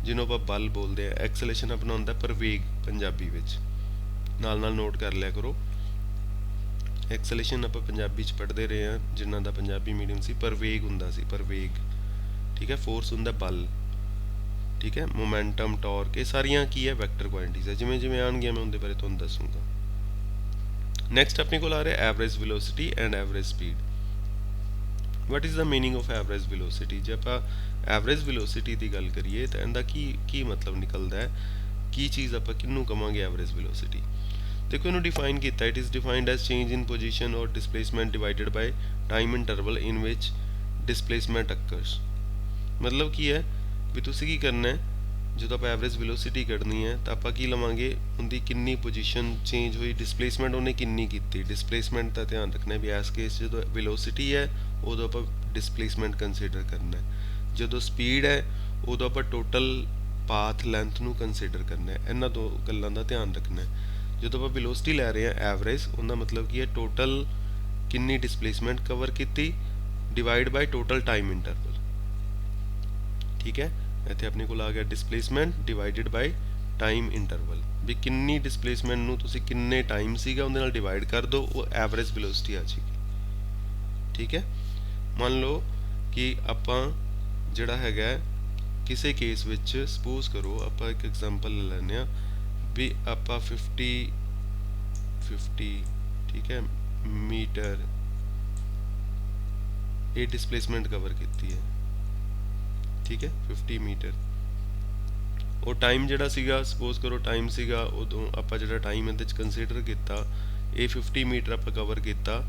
ਜਿਹਨੂੰ ਆਪਾਂ ਬਲ ਬੋਲਦੇ ਆ। ਐਕਸੈਲਰੇਸ਼ਨ ਆਪਣਾ ਹੁੰਦਾ ਪ੍ਰਵੇਗ ਪੰਜਾਬੀ ਵਿੱਚ, ਨਾਲ ਨਾਲ ਨੋਟ ਕਰ ਲਿਆ ਕਰੋ। ਐਕਸੈਲਰੇਸ਼ਨ ਆਪਾਂ ਪੰਜਾਬੀ 'ਚ ਪੜ੍ਹਦੇ ਰਹੇ ਹਾਂ, ਜਿਨ੍ਹਾਂ ਦਾ ਪੰਜਾਬੀ ਮੀਡੀਅਮ ਸੀ, ਪ੍ਰਵੇਗ ਹੁੰਦਾ ਸੀ, ਪ੍ਰਵੇਗ, ਠੀਕ ਹੈ। ਫੋਰਸ ਹੁੰਦਾ ਬਲ, ਠੀਕ ਹੈ। ਮੋਮੈਂਟਮ, ਟਾਰਕ, ਇਹ ਸਾਰੀਆਂ ਕੀ ਹੈ? ਵੈਕਟਰ ਕੁਆਂਟੀਟੀਜ਼ ਹੈ। ਜਿਵੇਂ ਜਿਵੇਂ ਆਉਣਗੀਆਂ ਮੈਂ ਉਹਦੇ ਬਾਰੇ ਤੁਹਾਨੂੰ ਦੱਸੂਗਾ। ਨੈਕਸਟ ਆਪਣੇ ਕੋਲ ਆ ਰਿਹਾ average velocity and average speed. What is the meaning of average velocity? ਜੇ ਆਪਾਂ ਐਵਰੇਜ ਵੈਲੋਸਿਟੀ ਦੀ ਗੱਲ ਕਰੀਏ ਤਾਂ ਇਹਦਾ ਕੀ ਮਤਲਬ ਨਿਕਲਦਾ ਹੈ? ਕੀ ਚੀਜ਼ ਆਪਾਂ ਕਿਹਨੂੰ ਕਵਾਂਗੇ ਐਵਰੇਜ ਵੈਲੋਸਿਟੀ? ਦੇਖੋ ਇਹਨੂੰ ਡਿਫਾਈਨ ਕੀਤਾ, it is defined as change in position ਔਰ displacement divided by time interval in ਵਿਚ ਡਿਸਪਲੇਸਮੈਂਟ ਅਕਰਸ। ਮਤਲਬ ਕੀ ਹੈ ਵੀ ਤੁਸੀਂ ਕੀ ਕਰਨਾ ਹੈ, ਜਦੋਂ ਆਪਾਂ ਐਵਰੇਜ ਵੈਲੋਸਿਟੀ ਕੱਢਣੀ ਹੈ ਤਾਂ ਆਪਾਂ ਕੀ ਲਵਾਂਗੇ, ਉਹਦੀ ਕਿੰਨੀ ਪੋਜੀਸ਼ਨ ਚੇਂਜ ਹੋਈ, ਡਿਸਪਲੇਸਮੈਂਟ ਉਹਨੇ ਕਿੰਨੀ ਕੀਤੀ। ਡਿਸਪਲੇਸਮੈਂਟ ਦਾ ਧਿਆਨ ਰੱਖਣਾ ਵੀ ਇਸ ਕੇਸ ਜਦੋਂ ਵੈਲੋਸਿਟੀ ਹੈ ਉਦੋਂ ਆਪਾਂ ਡਿਸਪਲੇਸਮੈਂਟ ਕੰਸੀਡਰ ਕਰਨਾ ਹੈ, ਜਦੋਂ ਸਪੀਡ ਹੈ ਉਦੋਂ ਆਪਾਂ ਟੋਟਲ ਪਾਥ ਲੈਂਥ ਨੂੰ ਕੰਸੀਡਰ ਕਰਨਾ ਹੈ। ਇਹਨਾਂ ਦੋ ਗੱਲਾਂ ਦਾ ਧਿਆਨ ਰੱਖਣਾ ਹੈ। ਜਦੋਂ ਆਪਾਂ ਵੈਲੋਸਿਟੀ ਲੈ ਰਹੇ ਹਾਂ ਐਵਰੇਜ, ਉਹਦਾ ਮਤਲਬ ਕੀ ਹੈ, ਟੋਟਲ ਕਿੰਨੀ ਡਿਸਪਲੇਸਮੈਂਟ ਕਵਰ ਕੀਤੀ divide by total time interval. ਠੀਕ ਹੈ, ਇੱਥੇ ਆਪਣੇ ਕੋਲ ਆ ਗਿਆ displacement divided by time interval, ਵੀ ਕਿੰਨੀ ਡਿਸਪਲੇਸਮੈਂਟ ਨੂੰ ਤੁਸੀਂ ਕਿੰਨੇ ਟਾਈਮ ਸੀਗਾ ਉਹਦੇ ਨਾਲ ਡਿਵਾਈਡ ਕਰ ਦਿਓ, ਉਹ ਐਵਰੇਜ ਵੈਲੋਸਿਟੀ ਆ ਜਾਏਗੀ। ਠੀਕ ਹੈ, ਮੰਨ ਲਓ ਕਿ ਆਪਾਂ ਜਿਹੜਾ ਹੈਗਾ ਕਿਸੇ ਕੇਸ ਵਿੱਚ ਸਪੋਜ਼ ਕਰੋ, ਆਪਾਂ ਇੱਕ ਐਗਜ਼ਾਮਪਲ ਲੈ ਲੈਂਦੇ ਹਾਂ ਵੀ ਆਪਾਂ 50 ਠੀਕ ਹੈ ਮੀਟਰ ਇਹ ਡਿਸਪਲੇਸਮੈਂਟ ਕਵਰ ਕੀਤੀ ਹੈ। ਠੀਕ ਹੈ 50 ਮੀਟਰ, ਉਹ ਟਾਈਮ ਜਿਹੜਾ ਸੀਗਾ, ਸਪੋਜ਼ ਕਰੋ ਟਾਈਮ ਸੀਗਾ ਉਦੋਂ ਆਪਾਂ ਜਿਹੜਾ ਟਾਈਮ ਇਹਦੇ 'ਚ ਕੰਸੀਡਰ ਕੀਤਾ, ਇਹ 50 ਮੀਟਰ ਆਪਾਂ ਕਵਰ ਕੀਤਾ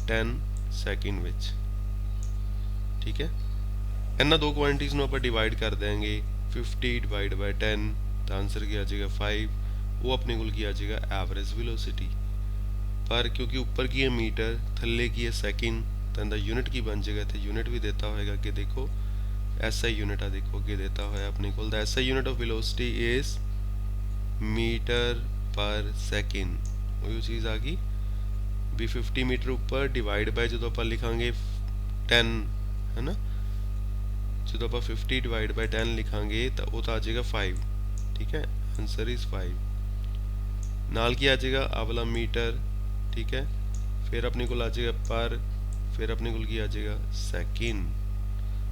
10 ਸੈਕਿੰਡ ਵਿੱਚ। ਠੀਕ ਹੈ, ਇਹਨਾਂ ਦੋ ਕੁਆਂਟੀਜ਼ ਨੂੰ ਆਪਾਂ ਡਿਵਾਈਡ ਕਰ ਦਿਆਂਗੇ, 50 ਡਿਵਾਈਡ ਬਾਈ 10 ਤਾਂ ਆਨਸਰ ਕੀ ਆ ਜਾਏਗਾ 5। ਉਹ ਆਪਣੇ ਕੋਲ ਕੀ ਆ ਜਾਏਗਾ ਐਵਰੇਜ ਵੈਲੋਸਿਟੀ। ਪਰ ਕਿਉਂਕਿ ਉੱਪਰ ਕੀ ਹੈ ਮੀਟਰ, ਥੱਲੇ ਕੀ ਹੈ ਸੈਕਿੰਡ, ਤਾਂ ਇਹਦਾ ਯੂਨਿਟ ਕੀ ਬਣ ਜਾਏਗਾ, ਇੱਥੇ ਯੂਨਿਟ ਵੀ ਦਿੱਤਾ ਹੋਏਗਾ ਅੱਗੇ ਦੇਖੋ, SI ਯੂਨਿਟ ਆ ਦੇਖੋ ਅੱਗੇ ਦਿੱਤਾ ਹੋਇਆ ਆਪਣੇ ਕੋਲ, ਦਾ SI unit of velocity is metre ਪਰ ਸੈਕਿੰਡ। ਉਹੀ ਚੀਜ਼ ਆ ਗਈ ਵੀ 50 ਮੀਟਰ ਉੱਪਰ ਡਿਵਾਈਡ ਬਾਈ ਜਦੋਂ ਆਪਾਂ ਲਿਖਾਂਗੇ 10 ਹੈ ਨਾ, ਜਦੋਂ ਆਪਾਂ 50 ਡਿਵਾਈਡ ਬਾਈ 10 ਲਿਖਾਂਗੇ ਤਾਂ ਉਹ ਤਾਂ ਆ ਜਾਏਗਾ 5। ਠੀਕ ਹੈ, ਆਨਸਰ ਇਜ਼ 5। ਨਾਲ ਕੀ ਆ ਜਾਏਗਾ ਆ ਵਾਲਾ ਮੀਟਰ। ਠੀਕ ਹੈ, ਫਿਰ ਆਪਣੇ ਕੋਲ ਆ ਜਾਏਗਾ ਪਰ, ਫਿਰ ਆਪਣੇ ਕੋਲ ਕੀ ਆ ਜਾਏਗਾ second.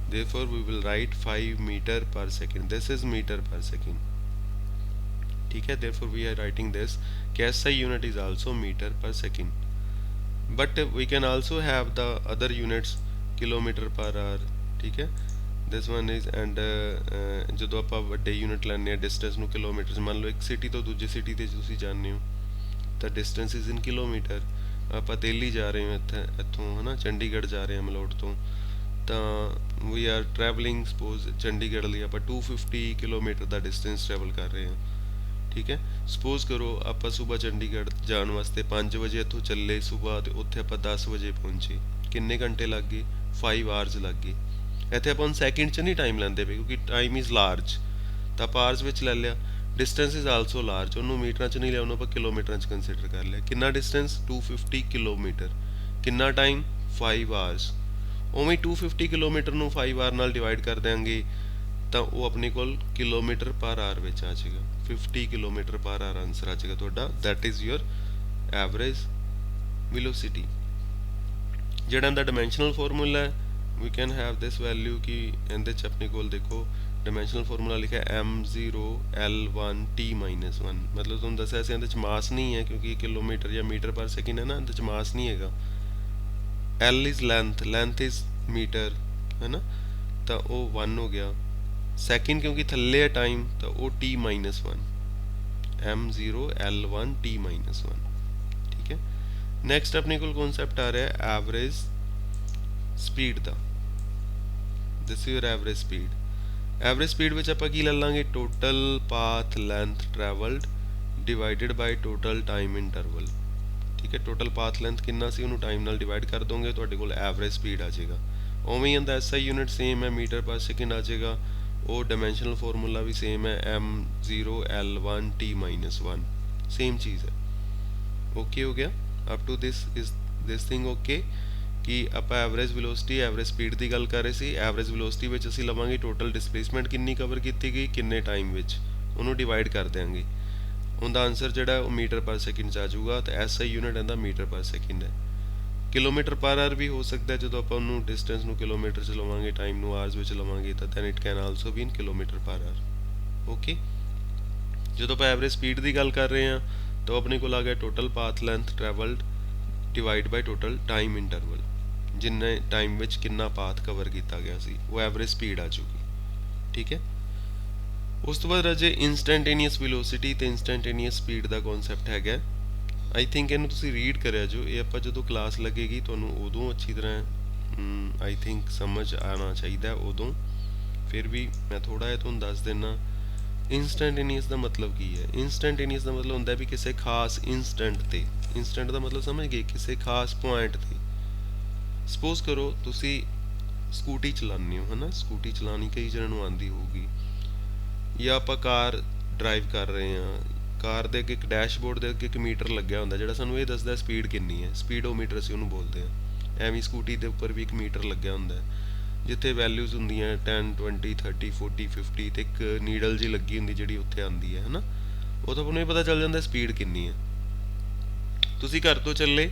therefore we will write 5 meter per second, this is meter per second। ठीक है, therefore we are writing this कि SI unit is also meter per second, but we can also have the other units kilometer per hour। ठीक है, this one is and ਜਦੋਂ ਆਪਾਂ ਵੱਡੇ unit ਲੈਣੇ ਆ ਡਿਸਟੈਂਸ ਨੂੰ ਕਿਲੋਮੀਟਰ, ਮੰਨ ਲਓ ਇੱਕ ਸਿਟੀ ਤੋਂ ਦੂਜੀ ਸਿਟੀ ਤੇ ਤੁਸੀਂ ਜਾਂਦੇ ਹੋ ਤਾਂ ਡਿਸਟੈਂਸ ਇਜ਼ ਇਨ ਕਿਲੋਮੀਟਰ। ਆਪਾਂ ਦਿੱਲੀ ਜਾ ਰਹੇ ਹਾਂ ਇੱਥੋਂ ਹੈ ਨਾ, ਚੰਡੀਗੜ੍ਹ ਜਾ ਰਹੇ ਹਾਂ ਮਲੋਟ ਤੋਂ, ਤਾਂ we are travelling suppose Chandigarh ਲਈ ਆਪਾਂ 250 ਕਿਲੋਮੀਟਰ ਦਾ ਡਿਸਟੈਂਸ ਟਰੈਵਲ ਕਰ ਰਹੇ ਹਾਂ। ਠੀਕ ਹੈ, ਸਪੋਜ਼ ਕਰੋ ਆਪਾਂ ਸਵੇਰ ਚੰਡੀਗੜ੍ਹ ਜਾਣ ਵਾਸਤੇ 5 ਵਜੇ ਇੱਥੋਂ ਚੱਲੇ ਸਵੇਰ, ਤੇ ਉੱਥੇ ਆਪਾਂ 10 ਵਜੇ ਪਹੁੰਚੇ, ਕਿੰਨੇ ਘੰਟੇ ਲੱਗ ਗਏ 5 ਆਵਰਸ ਲੱਗ ਗਏ। ਇੱਥੇ ਆਪਾਂ ਹੁਣ ਸੈਕਿੰਡ 'ਚ ਨਹੀਂ ਟਾਈਮ ਲੈਂਦੇ ਪਏ ਕਿਉਂਕਿ ਟਾਈਮ ਇਜ਼ ਲਾਰਜ, ਤਾਂ ਆਪਾਂ ਆਵਰਸ ਵਿੱਚ ਲੈ ਲਿਆ। ਡਿਸਟੈਂਸ ਇਜ਼ ਆਲਸੋ ਲਾਰਜ, ਉਹਨੂੰ ਮੀਟਰਾਂ 'ਚ ਨਹੀਂ ਲਿਆ, ਉਹਨੂੰ ਆਪਾਂ ਕਿਲੋਮੀਟਰਾਂ 'ਚ ਕੰਸੀਡਰ ਕਰ ਲਿਆ। ਕਿੰਨਾ ਡਿਸਟੈਂਸ 250 ਕਿਲੋਮੀਟਰ, ਕਿੰਨਾ ਟਾਈਮ 5 ਆਵਰਸ। ਉਵੇਂ 250 ਕਿਲੋਮੀਟਰ ਨੂੰ 5 ਆਰ ਨਾਲ ਡਿਵਾਈਡ ਕਰ ਦਿਆਂਗੇ ਤਾਂ ਉਹ ਆਪਣੇ ਕੋਲ ਕਿਲੋਮੀਟਰ ਪਰ ਆਰ ਵਿੱਚ ਆ ਜਾਏਗਾ, 50 ਕਿਲੋਮੀਟਰ ਪਰ ਆਰ ਆਨਸਰ ਆ ਜਾਏਗਾ ਤੁਹਾਡਾ। That is your average velocity. ਜਿਹੜਾ ਇਹਦਾ ਡਾਇਮੈਂਸ਼ਨਲ ਫਾਰਮੂਲਾ ਹੈ, we can have this value ਕਿ ਇਹਦੇ 'ਚ ਆਪਣੇ ਕੋਲ ਦੇਖੋ ਡਾਇਮੈਂਸ਼ਨਲ ਫਾਰਮੂਲਾ ਲਿਖਿਆ m0l1t-1, ਮਤਲਬ ਤੁਹਾਨੂੰ ਦੱਸਿਆ ਸੀ ਇਹਦੇ 'ਚ ਮਾਸ ਨਹੀਂ ਹੈ ਕਿਉਂਕਿ ਇਹ ਕਿਲੋਮੀਟਰ ਜਾਂ ਮੀਟਰ ਪਰ ਸੈਕਿੰਡ ਹੈ ਨਾ, ਇਹਦੇ 'ਚ ਮਾਸ ਨਹੀਂ ਹੈਗਾ। L is length is meter है ना, तो वो 1 हो गया। सेकंड क्योंकि थल्ले है टाइम तो वो t-1, m0l1t-1। ठीक है, नैक्सट अपने को कॉन्सैप्ट आ रहा है एवरेज स्पीड का। This is your average speed. Average speed में आप की ले लांगे total path length travelled divided by total time interval. ठीक है, टोटल पाथ लेंथ कितना सी उन्होंने टाइम नाल डिवाइड कर दोगे तो एवरेज स्पीड आ जाएगा। उवें ही इहदा SI यूनिट सेम है, मीटर पर सेकेंड आ जाएगा। वो डायमेंशनल फॉर्मूला भी सेम है, m0l1t-1, सेम चीज़ है। ओके हो गया, up to this thing okay कि आप एवरेज वैलोसिटी एवरेज स्पीड की गल कर रहे सी। एवरेज वैलोसिटी में असीं लवांगे टोटल डिस्प्लेसमेंट कितनी कवर की गई किन्ने टाइम में, उन्होंने डिवाइड कर देंगे, उनका आंसर जोड़ा वो मीटर पर सैकेंड आ जाऊगा। तो SI यूनिट इहदा मीटर पर सैकेंड है। किलोमीटर पर आवर भी हो सकता है, जो आप डिस्टेंस नू किलोमीटर च लवांगे, टाइम नू आवर्स में लवांगे तो then it can also be in kilometre per hour. Okay, जो आप एवरेज स्पीड की गल कर रहे हैं तो अपने को आ गया total path length travelled divide by total time interval, जिन्ने टाइम में कितना पाथ कवर किया गया सी, वो एवरेज स्पीड आ जाऊगी। ठीक है, उस तो बाद राजे इंस्टैंटेनियस वैलोसिटी तो इंस्टैंटेनियस स्पीड का कॉन्सैप्ट है। आई थिंक इन्हू तुसीं रीड करिया जो, ये आपां जदों क्लास लगेगी तुहानूं उदों अच्छी तरह आई थिंक समझ आना चाहिए उदों, फिर भी मैं थोड़ा जिहा तुहानूं दस दिना। इंस्टैंटेनियस का मतलब की है? इंस्टैंटेनियस का मतलब होंदा भी किसी खास इंस्टेंट ते। इंस्टेंट का मतलब समझ गए? किसी खास पॉइंट ते। सपोज करो तुसी स्कूटी चलाने हो, है ना, स्कूटी चलानी कई जणों नूं आंदी होगी, या आपां कार ड्राइव कर रहे हैं, कार दे अगे एक डैशबोर्ड दे अगे एक मीटर लग्या हुंदा जिहड़ा सानूं ये दसदा स्पीड किन्नी है, स्पीडोमीटर असीं उहनूं बोलदे हां। ਐਵੇਂ ਸਕੂਟੀ ਦੇ ਉੱਪਰ ਵੀ ਇੱਕ ਮੀਟਰ ਲੱਗਿਆ ਹੁੰਦਾ ਜਿੱਥੇ ਵੈਲਿਊਜ਼ ਹੁੰਦੀਆਂ 10 20 30 40 50 ਤੇ ਇੱਕ ਨੀਡਲ ਜੀ ਲੱਗੀ ਹੁੰਦੀ ਜਿਹੜੀ ਉੱਥੇ ਆਉਂਦੀ ਹੈ ਨਾ, ਉਹ ਤਾਂ ਤੁਹਾਨੂੰ ਇਹ ਪਤਾ ਚੱਲ ਜਾਂਦਾ ਸਪੀਡ ਕਿੰਨੀ ਹੈ। ਤੁਸੀਂ ਘਰ ਤੋਂ ਚੱਲੇ,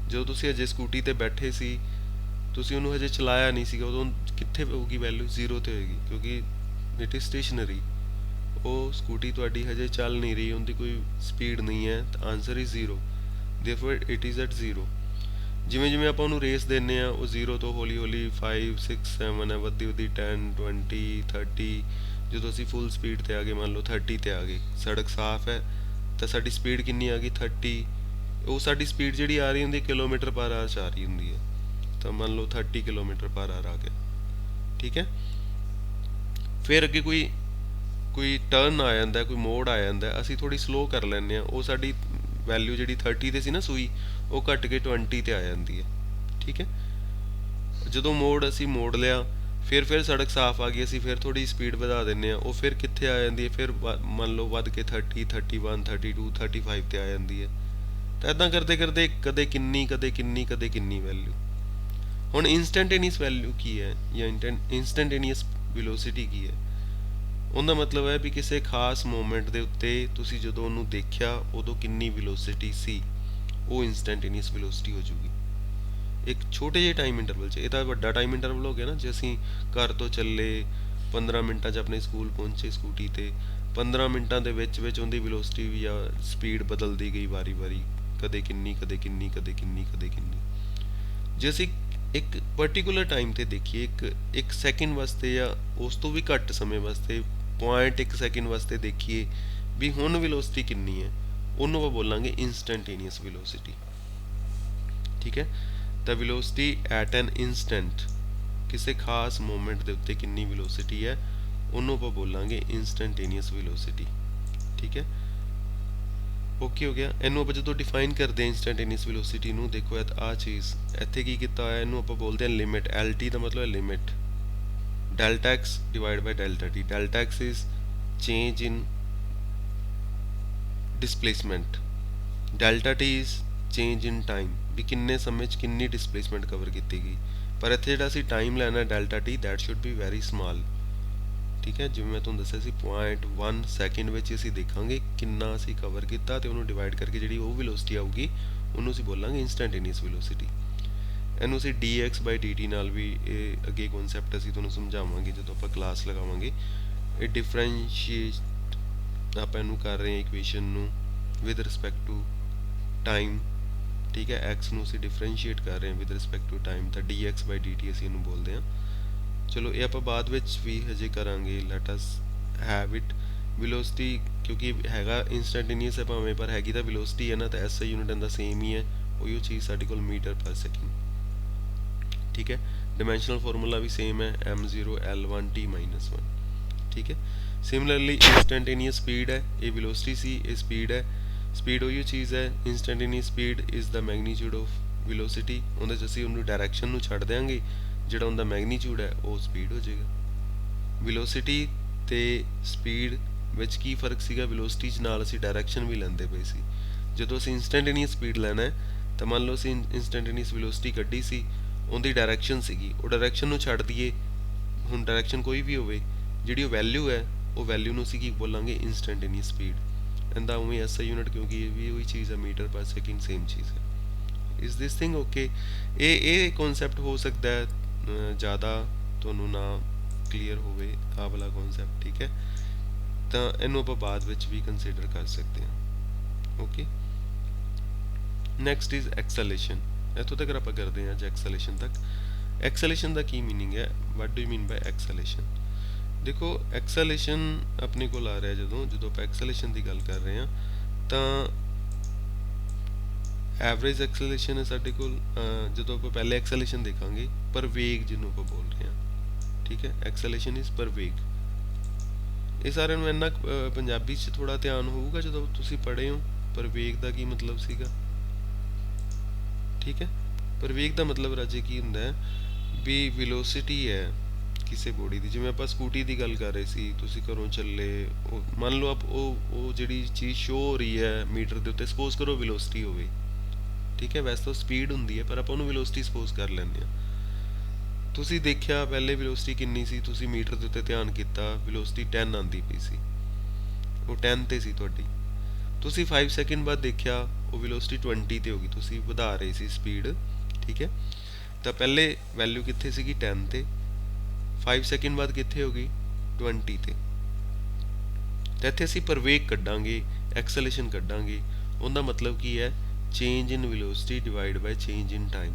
ਜਦੋਂ ਤੁਸੀਂ ਅਜੇ ਸਕੂਟੀ ਤੇ ਬੈਠੇ ਸੀ, ਤੁਸੀਂ ਉਹਨੂੰ ਹਜੇ ਚਲਾਇਆ ਨਹੀਂ ਸੀਗਾ, ਉਦੋਂ ਕਿੱਥੇ ਹੋਊਗੀ ਵੈਲਿਊ? 0 ਤੇ ਹੋਏਗੀ, ਕਿਉਂਕਿ ਇਟ ਇਜ਼ ਸਟੇਸ਼ਨਰੀ। ਉਹ ਸਕੂਟੀ ਤੁਹਾਡੀ ਹਜੇ ਚੱਲ ਨਹੀਂ ਰਹੀ, ਉਹਦੀ ਕੋਈ ਸਪੀਡ ਨਹੀਂ ਹੈ, ਤਾਂ answer is 0, therefore it is at 0। ਜਿਵੇਂ ਜਿਵੇਂ ਆਪਾਂ ਉਹਨੂੰ ਰੇਸ ਦਿੰਦੇ ਹਾਂ, ਉਹ 0 ਤੋਂ ਹੌਲੀ ਹੌਲੀ 5 6 7 ਹੈ ਵੱਧਦੀ ਵੱਧਦੀ 10 20 30। ਜਦੋਂ ਅਸੀਂ ਫੁੱਲ ਸਪੀਡ 'ਤੇ ਆ ਗਏ, ਮੰਨ ਲਓ 30 'ਤੇ ਆ ਗਏ, ਸੜਕ ਸਾਫ਼ ਹੈ ਤਾਂ ਸਾਡੀ ਸਪੀਡ ਕਿੰਨੀ ਆ ਗਈ? 30। ਉਹ ਸਾਡੀ ਸਪੀਡ ਜਿਹੜੀ ਆ ਰਹੀ ਹੁੰਦੀ ਕਿਲੋਮੀਟਰ ਪਰ ਆਵਰ 'ਚ ਆ ਰਹੀ ਹੁੰਦੀ ਹੈ, ਤਾਂ ਮੰਨ ਲਓ 30 ਕਿਲੋਮੀਟਰ ਪਰ ਆਵਰ ਆ ਗਿਆ, ਠੀਕ ਹੈ। ਫਿਰ ਅੱਗੇ ਕੋਈ ਕੋਈ ਟਰਨ ਆ ਜਾਂਦਾ, ਕੋਈ ਮੋੜ ਆ ਜਾਂਦਾ, ਅਸੀਂ ਥੋੜ੍ਹੀ ਸਲੋ ਕਰ ਲੈਂਦੇ ਹਾਂ, ਉਹ ਸਾਡੀ ਵੈਲਿਊ ਜਿਹੜੀ 30 'ਤੇ ਸੀ ਨਾ ਸੂਈ, ਉਹ ਘੱਟ ਕੇ 20 'ਤੇ ਆ ਜਾਂਦੀ ਹੈ, ਠੀਕ ਹੈ। ਜਦੋਂ ਮੋੜ ਅਸੀਂ ਮੋੜ ਲਿਆ, ਫਿਰ ਸੜਕ ਸਾਫ਼ ਆ ਗਈ, ਅਸੀਂ ਫਿਰ ਥੋੜ੍ਹੀ ਸਪੀਡ ਵਧਾ ਦਿੰਦੇ ਹਾਂ, ਉਹ ਫਿਰ ਕਿੱਥੇ ਆ ਜਾਂਦੀ ਹੈ? ਫਿਰ ਮੰਨ ਲਓ ਵੱਧ ਕੇ 30 31 32 35 'ਤੇ ਆ ਜਾਂਦੀ ਹੈ। ਤਾਂ ਇੱਦਾਂ ਕਰਦੇ ਕਰਦੇ ਕਦੇ ਕਿੰਨੀ ਕਦੇ ਕਿੰਨੀ ਕਦੇ ਕਿੰਨੀ ਵੈਲਿਊ। ਹੁਣ ਇੰਸਟੈਂਟੇਨੀਅਸ ਵੈਲਿਊ ਕੀ ਹੈ, ਜਾਂ ਇੰਸਟੈਂਟੇਨੀਅਸ ਵੈਲੋਸਿਟੀ ਕੀ ਹੈ? ਉਹਦਾ ਮਤਲਬ ਹੈ ਵੀ ਕਿਸੇ ਖਾਸ ਮੂਮੈਂਟ ਦੇ ਉੱਤੇ ਤੁਸੀਂ ਜਦੋਂ ਉਹਨੂੰ ਦੇਖਿਆ ਉਦੋਂ ਕਿੰਨੀ ਵੈਲੋਸਿਟੀ ਸੀ, ਉਹ ਇੰਸਟੈਂਟੇਨੀਅਸ ਵੈਲੋਸਿਟੀ ਹੋ ਜੂਗੀ ਇੱਕ ਛੋਟੇ ਜਿਹੇ ਟਾਈਮ ਇੰਟਰਵਲ 'ਚ। ਇਹ ਤਾਂ ਵੱਡਾ ਟਾਈਮ ਇੰਟਰਵਲ ਹੋ ਗਿਆ ਨਾ, ਜੇ ਅਸੀਂ ਘਰ ਤੋਂ ਚੱਲੇ 15 ਮਿੰਟਾਂ 'ਚ ਆਪਣੇ ਸਕੂਲ ਪਹੁੰਚੇ ਸਕੂਟੀ 'ਤੇ, 15 ਮਿੰਟਾਂ ਦੇ ਵਿੱਚ ਉਹਦੀ ਵੈਲੋਸਿਟੀ ਵੀ ਜਾਂ ਸਪੀਡ ਬਦਲਦੀ ਗਈ ਵਾਰੀ ਵਾਰੀ, ਕਦੇ ਕਿੰਨੀ ਕਦੇ ਕਿੰਨੀ ਕਦੇ ਕਿੰਨੀ ਕਦੇ ਕਿੰਨੀ। ਜੇ ਅਸੀਂ ਇੱਕ ਪਰਟੀਕੂਲਰ ਟਾਈਮ 'ਤੇ ਦੇਖੀਏ, ਇੱਕ ਸੈਕਿੰਡ ਵਾਸਤੇ ਜਾਂ ਉਸ ਤੋਂ ਵੀ ਘੱਟ ਸਮੇਂ ਵਾਸਤੇ, 0.1 ਸੈਕਿੰਡ ਵਾਸਤੇ ਦੇਖੀਏ ਵੀ ਹੁਣ ਵੈਲੋਸਿਟੀ ਕਿੰਨੀ ਹੈ, ਉਹਨੂੰ ਆਪਾਂ ਬੋਲਾਂਗੇ ਇੰਸਟੈਂਟੇਨੀਅਸ ਵੈਲੋਸਿਟੀ, ਠੀਕ ਹੈ। ਤਾਂ ਵੈਲੋਸਿਟੀ ਐਟ ਐਨ ਇੰਸਟੈਂਟ, ਕਿਸੇ ਖਾਸ ਮੂਮੈਂਟ ਦੇ ਉੱਤੇ ਕਿੰਨੀ ਵੈਲੋਸਿਟੀ ਹੈ, ਉਹਨੂੰ ਆਪਾਂ ਬੋਲਾਂਗੇ ਇੰਸਟੈਂਟੇਨੀਅਸ ਵੈਲੋਸਿਟੀ, ਠੀਕ ਹੈ। ਓਕੇ ਹੋ ਗਿਆ। ਇਹਨੂੰ ਆਪਾਂ ਜਦੋਂ ਡਿਫਾਈਨ ਕਰਦੇ ਹਾਂ ਇੰਸਟੈਂਟੇਨੀਅਸ ਵੈਲੋਸਿਟੀ ਨੂੰ, ਦੇਖੋ ਆਹ ਚੀਜ਼ ਇੱਥੇ ਕੀ ਕੀਤਾ ਹੋਇਆ, ਇਹਨੂੰ ਆਪਾਂ ਬੋਲਦੇ ਹਾਂ ਲਿਮਿਟ। ਐਲ ਟੀ ਦਾ ਮਤਲਬ ਹੈ limit, delta x divide by delta t. Delta x is change in displacement, delta t is change in time, ਵੀ ਕਿੰਨੇ ਸਮੇਂ 'ਚ ਕਿੰਨੀ ਡਿਸਪਲੇਸਮੈਂਟ ਕਵਰ ਕੀਤੀ ਗਈ। ਪਰ ਇੱਥੇ ਜਿਹੜਾ ਅਸੀਂ ਟਾਈਮ ਲੈਣਾ delta T, that should be very small, ਠੀਕ ਹੈ। ਜਿਵੇਂ ਮੈਂ ਤੁਹਾਨੂੰ ਦੱਸਿਆ ਸੀ 0.1 ਸੈਕਿੰਡ ਵਿੱਚ ਅਸੀਂ ਦੇਖਾਂਗੇ ਕਿੰਨਾ ਅਸੀਂ ਕਵਰ ਕੀਤਾ, ਅਤੇ ਉਹਨੂੰ ਡਿਵਾਈਡ ਕਰਕੇ ਜਿਹੜੀ ਉਹ ਵੈਲੋਸਿਟੀ ਆਊਗੀ ਉਹਨੂੰ ਅਸੀਂ ਬੋਲਾਂਗੇ ਇੰਸਟੈਂਟੇਨੀਅਸ ਵੈਲੋਸਿਟੀ। ਇਹਨੂੰ ਅਸੀਂ dx/dt ਨਾਲ ਵੀ, ਇਹ ਅੱਗੇ ਕਨਸੈਪਟ ਅਸੀਂ ਤੁਹਾਨੂੰ ਸਮਝਾਵਾਂਗੇ ਜਦੋਂ ਆਪਾਂ ਕਲਾਸ ਲਗਾਵਾਂਗੇ। ਇਹ ਡਿਫਰੈਂਸ਼ੀਏਟ ਆਪਾਂ ਇਹਨੂੰ ਕਰ ਰਹੇ ਹਾਂ ਇਕੁਏਸ਼ਨ ਨੂੰ ਵਿਦ ਰਿਸਪੈਕਟ ਟੂ ਟਾਈਮ, ਠੀਕ ਹੈ। ਐਕਸ ਨੂੰ ਅਸੀਂ ਡਿਫਰੈਂਸ਼ੀਏਟ ਕਰ ਰਹੇ ਹਾਂ ਵਿਦ ਰਿਸਪੈਕਟ ਟੂ ਟਾਈਮ, ਤਾਂ dx/dt ਅਸੀਂ ਇਹਨੂੰ ਬੋਲਦੇ ਹਾਂ। ਚਲੋ ਇਹ ਆਪਾਂ ਬਾਅਦ ਵਿੱਚ ਵੀ ਹਜੇ ਕਰਾਂਗੇ, let us have it. Velocity ਕਿਉਂਕਿ ਹੈਗਾ ਇੰਸਟੈਂਟੇਨੀਅਸ ਹੈ ਭਾਵੇਂ, ਪਰ ਹੈਗੀ ਤਾਂ ਵੈਲੋਸਿਟੀ ਹੈ ਨਾ, ਤਾਂ ਐਸਆਈ ਯੂਨਿਟ ਇਹਦਾ ਸੇਮ ਹੀ ਹੈ, ਉਹੀ ਚੀਜ਼ ਸਾਡੇ ਕੋਲ ਮੀਟਰ ਪਰ ਸੈਕਿੰਡ, ਠੀਕ ਹੈ। ਡਿਮੈਂਸ਼ਨਲ ਫਾਰਮੂਲਾ ਵੀ ਸੇਮ ਹੈ, m0 l1t-1, ਠੀਕ ਹੈ। ਸਿਮਿਲਰਲੀ ਇੰਸਟੈਂਟੇਨੀਅਸ ਸਪੀਡ ਹੈ, ਇਹ ਵੈਲੋਸਿਟੀ ਸੀ, ਇਹ ਸਪੀਡ ਹੈ। ਸਪੀਡ ਉਹੀ ਚੀਜ਼ ਹੈ, instantaneous speed is the magnitude of velocity. ਉਹਦੇ 'ਚ ਅਸੀਂ ਉਹਨੂੰ ਡਾਇਰੈਕਸ਼ਨ ਨੂੰ ਛੱਡ ਦਿਆਂਗੇ, ਜਿਹੜਾ ਉਹਦਾ ਮੈਗਨੀਟਿਊਡ ਹੈ ਉਹ ਸਪੀਡ ਹੋ ਜਾਏਗਾ। ਵੈਲੋਸਿਟੀ ਤੇ ਸਪੀਡ ਵਿੱਚ ਕੀ ਫਰਕ ਸੀਗਾ? ਵੈਲੋਸਿਟੀ 'ਚ ਨਾਲ ਅਸੀਂ ਡਾਇਰੈਕਸ਼ਨ ਵੀ ਲੈਂਦੇ ਪਏ ਸੀ। ਜਦੋਂ ਅਸੀਂ ਇੰਸਟੈਂਟੇਨੀਅਸ ਸਪੀਡ ਲੈਣਾ ਹੈ, ਤਾਂ ਮੰਨ ਲਓ ਅਸੀਂ ਇੰਸਟੈਂਟੇਨੀਅਸ ਵੈਲੋਸਿਟੀ ਕੱਢੀ ਸੀ, ਉਹਦੀ ਡਾਇਰੈਕਸ਼ਨ ਸੀਗੀ, ਉਹ ਡਾਇਰੈਕਸ਼ਨ ਨੂੰ ਛੱਡ ਦਈਏ, ਹੁਣ ਡਾਇਰੈਕਸ਼ਨ ਕੋਈ ਵੀ ਹੋਵੇ, ਜਿਹੜੀ ਉਹ ਵੈਲਿਊ ਹੈ, ਉਹ ਵੈਲਿਊ ਨੂੰ ਅਸੀਂ ਕੀ ਬੋਲਾਂਗੇ? ਇੰਸਟੈਂਟੇਨੀਅਸ ਸਪੀਡ। ਇਹਦਾ ਉਵੇਂ ਐਸਆਈ ਯੂਨਿਟ, ਕਿਉਂਕਿ ਇਹ ਵੀ ਉਹੀ ਚੀਜ਼ ਹੈ, ਮੀਟਰ ਪਰ ਸੈਕਿੰਡ ਸੇਮ ਚੀਜ਼ ਹੈ। Is this thing okay? ਇਹ ਕਨਸੈਪਟ ਹੋ ਸਕਦਾ ਹੈ ਜ਼ਿਆਦਾ ਤੁਹਾਨੂੰ ਨਾ ਕਲੀਅਰ ਹੋਵੇ ਆਹ ਵਾਲਾ ਕਨਸੈਪਟ, ਠੀਕ ਹੈ। ਤਾਂ ਇਹਨੂੰ ਆਪਾਂ ਬਾਅਦ ਵਿੱਚ ਵੀ ਕੰਸੀਡਰ ਕਰ ਸਕਦੇ ਹਾਂ, ਓਕੇ। Next is acceleration. ਇੱਥੋਂ ਤੱਕ ਆਪਾਂ ਕਰਦੇ ਹਾਂ ਅੱਜ ਐਕਸਲੇਸ਼ਨ ਤੱਕ। ਐਕਸਲੇਸ਼ਨ ਦਾ ਕੀ ਮੀਨਿੰਗ ਹੈ? What do you mean by acceleration? ਦੇਖੋ ਐਕਸਲੇਸ਼ਨ ਆਪਣੇ ਕੋਲ ਆ ਰਿਹਾ, ਜਦੋਂ ਆਪਾਂ ਐਕਸਲੇਸ਼ਨ ਦੀ ਗੱਲ ਕਰ ਰਹੇ ਹਾਂ, ਤਾਂ ਐਵਰੇਜ ਐਕਸਲੇਸ਼ਨ ਹੈ ਸਾਡੇ ਕੋਲ। ਜਦੋਂ ਆਪਾਂ ਪਹਿਲੇ ਐਕਸਲੇਸ਼ਨ ਦੇਖਾਂਗੇ, ਪਰ ਵੇਗ ਜਿਹਨੂੰ ਆਪਾਂ ਬੋਲ ਰਹੇ ਹਾਂ, ठीक है, एक्सेलेरेशन इज़ पर वेग। ਇਹ ਸਾਰਿਆਂ ਨੂੰ ਇੰਨਾ ਪੰਜਾਬੀ 'ਚ ਥੋੜ੍ਹਾ ਧਿਆਨ ਹੋਊਗਾ ਜਦੋਂ ਤੁਸੀਂ ਪੜ੍ਹੇ ਹੋ ਪਰ ਵੇਗ ਦਾ ਕੀ ਮਤਲਬ ਸੀਗਾ। ਠੀਕ ਹੈ, ਪਰ ਵੇਗ ਦਾ ਮਤਲਬ ਰਾਜੇ ਕੀ ਹੁੰਦਾ ਹੈ ਵੀ ਵੈਲੋਸਿਟੀ ਹੈ ਕਿਸੇ ਬੋਡੀ ਦੀ। ਜਿਵੇਂ ਆਪਾਂ ਸਕੂਟੀ ਦੀ ਗੱਲ ਕਰ ਰਹੇ ਸੀ, ਤੁਸੀਂ ਘਰੋਂ ਚੱਲੇ, ਉਹ ਮੰਨ ਲਓ ਉਹ ਜਿਹੜੀ ਚੀਜ਼ ਸ਼ੋ ਹੋ ਰਹੀ ਹੈ ਮੀਟਰ ਦੇ ਉੱਤੇ, ਸਪੋਜ਼ ਕਰੋ ਵੈਲੋਸਿਟੀ ਹੋਵੇ। ਠੀਕ ਹੈ, ਵੈਸੇ ਤਾਂ ਸਪੀਡ ਹੁੰਦੀ ਹੈ ਪਰ ਆਪਾਂ ਉਹਨੂੰ ਵੈਲੋਸਿਟੀ ਸਪੋਜ਼ ਕਰ ਲੈਂਦੇ ਹਾਂ। ਤੁਸੀਂ ਦੇਖਿਆ ਪਹਿਲੇ ਵੈਲੋਸਿਟੀ ਕਿੰਨੀ ਸੀ, ਤੁਸੀਂ ਮੀਟਰ ਦੇ ਉੱਤੇ ਧਿਆਨ ਕੀਤਾ, ਵੈਲੋਸਿਟੀ 10 ਆਉਂਦੀ ਪਈ ਸੀ, ਉਹ 10 ਤੇ ਸੀ ਤੁਹਾਡੀ। ਤੁਸੀਂ 5 ਸੈਕਿੰਡ ਬਾਅਦ ਦੇਖਿਆ ਉਹ ਵੈਲੋਸਿਟੀ 20 ਤੇ ਹੋ ਗਈ, ਤੁਸੀਂ ਵਧਾ ਰਹੇ ਸੀ ਸਪੀਡ। ਠੀਕ ਹੈ, ਤਾਂ ਪਹਿਲੇ ਵੈਲਿਊ ਕਿੱਥੇ ਸੀਗੀ 10 ਤੇ, 5 ਸੈਕਿੰਡ ਬਾਅਦ ਕਿੱਥੇ ਹੋ ਗਈ 20 ਤੇ। ਤਾਂ ਇੱਥੇ ਅਸੀਂ ਪਰ ਵੇਗ ਕੱਢਾਂਗੇ, ਐਕਸਲੇਸ਼ਨ ਕੱਢਾਂਗੇ। ਉਹਦਾ ਮਤਲਬ ਕੀ ਹੈ, change in velocity divide by change in time.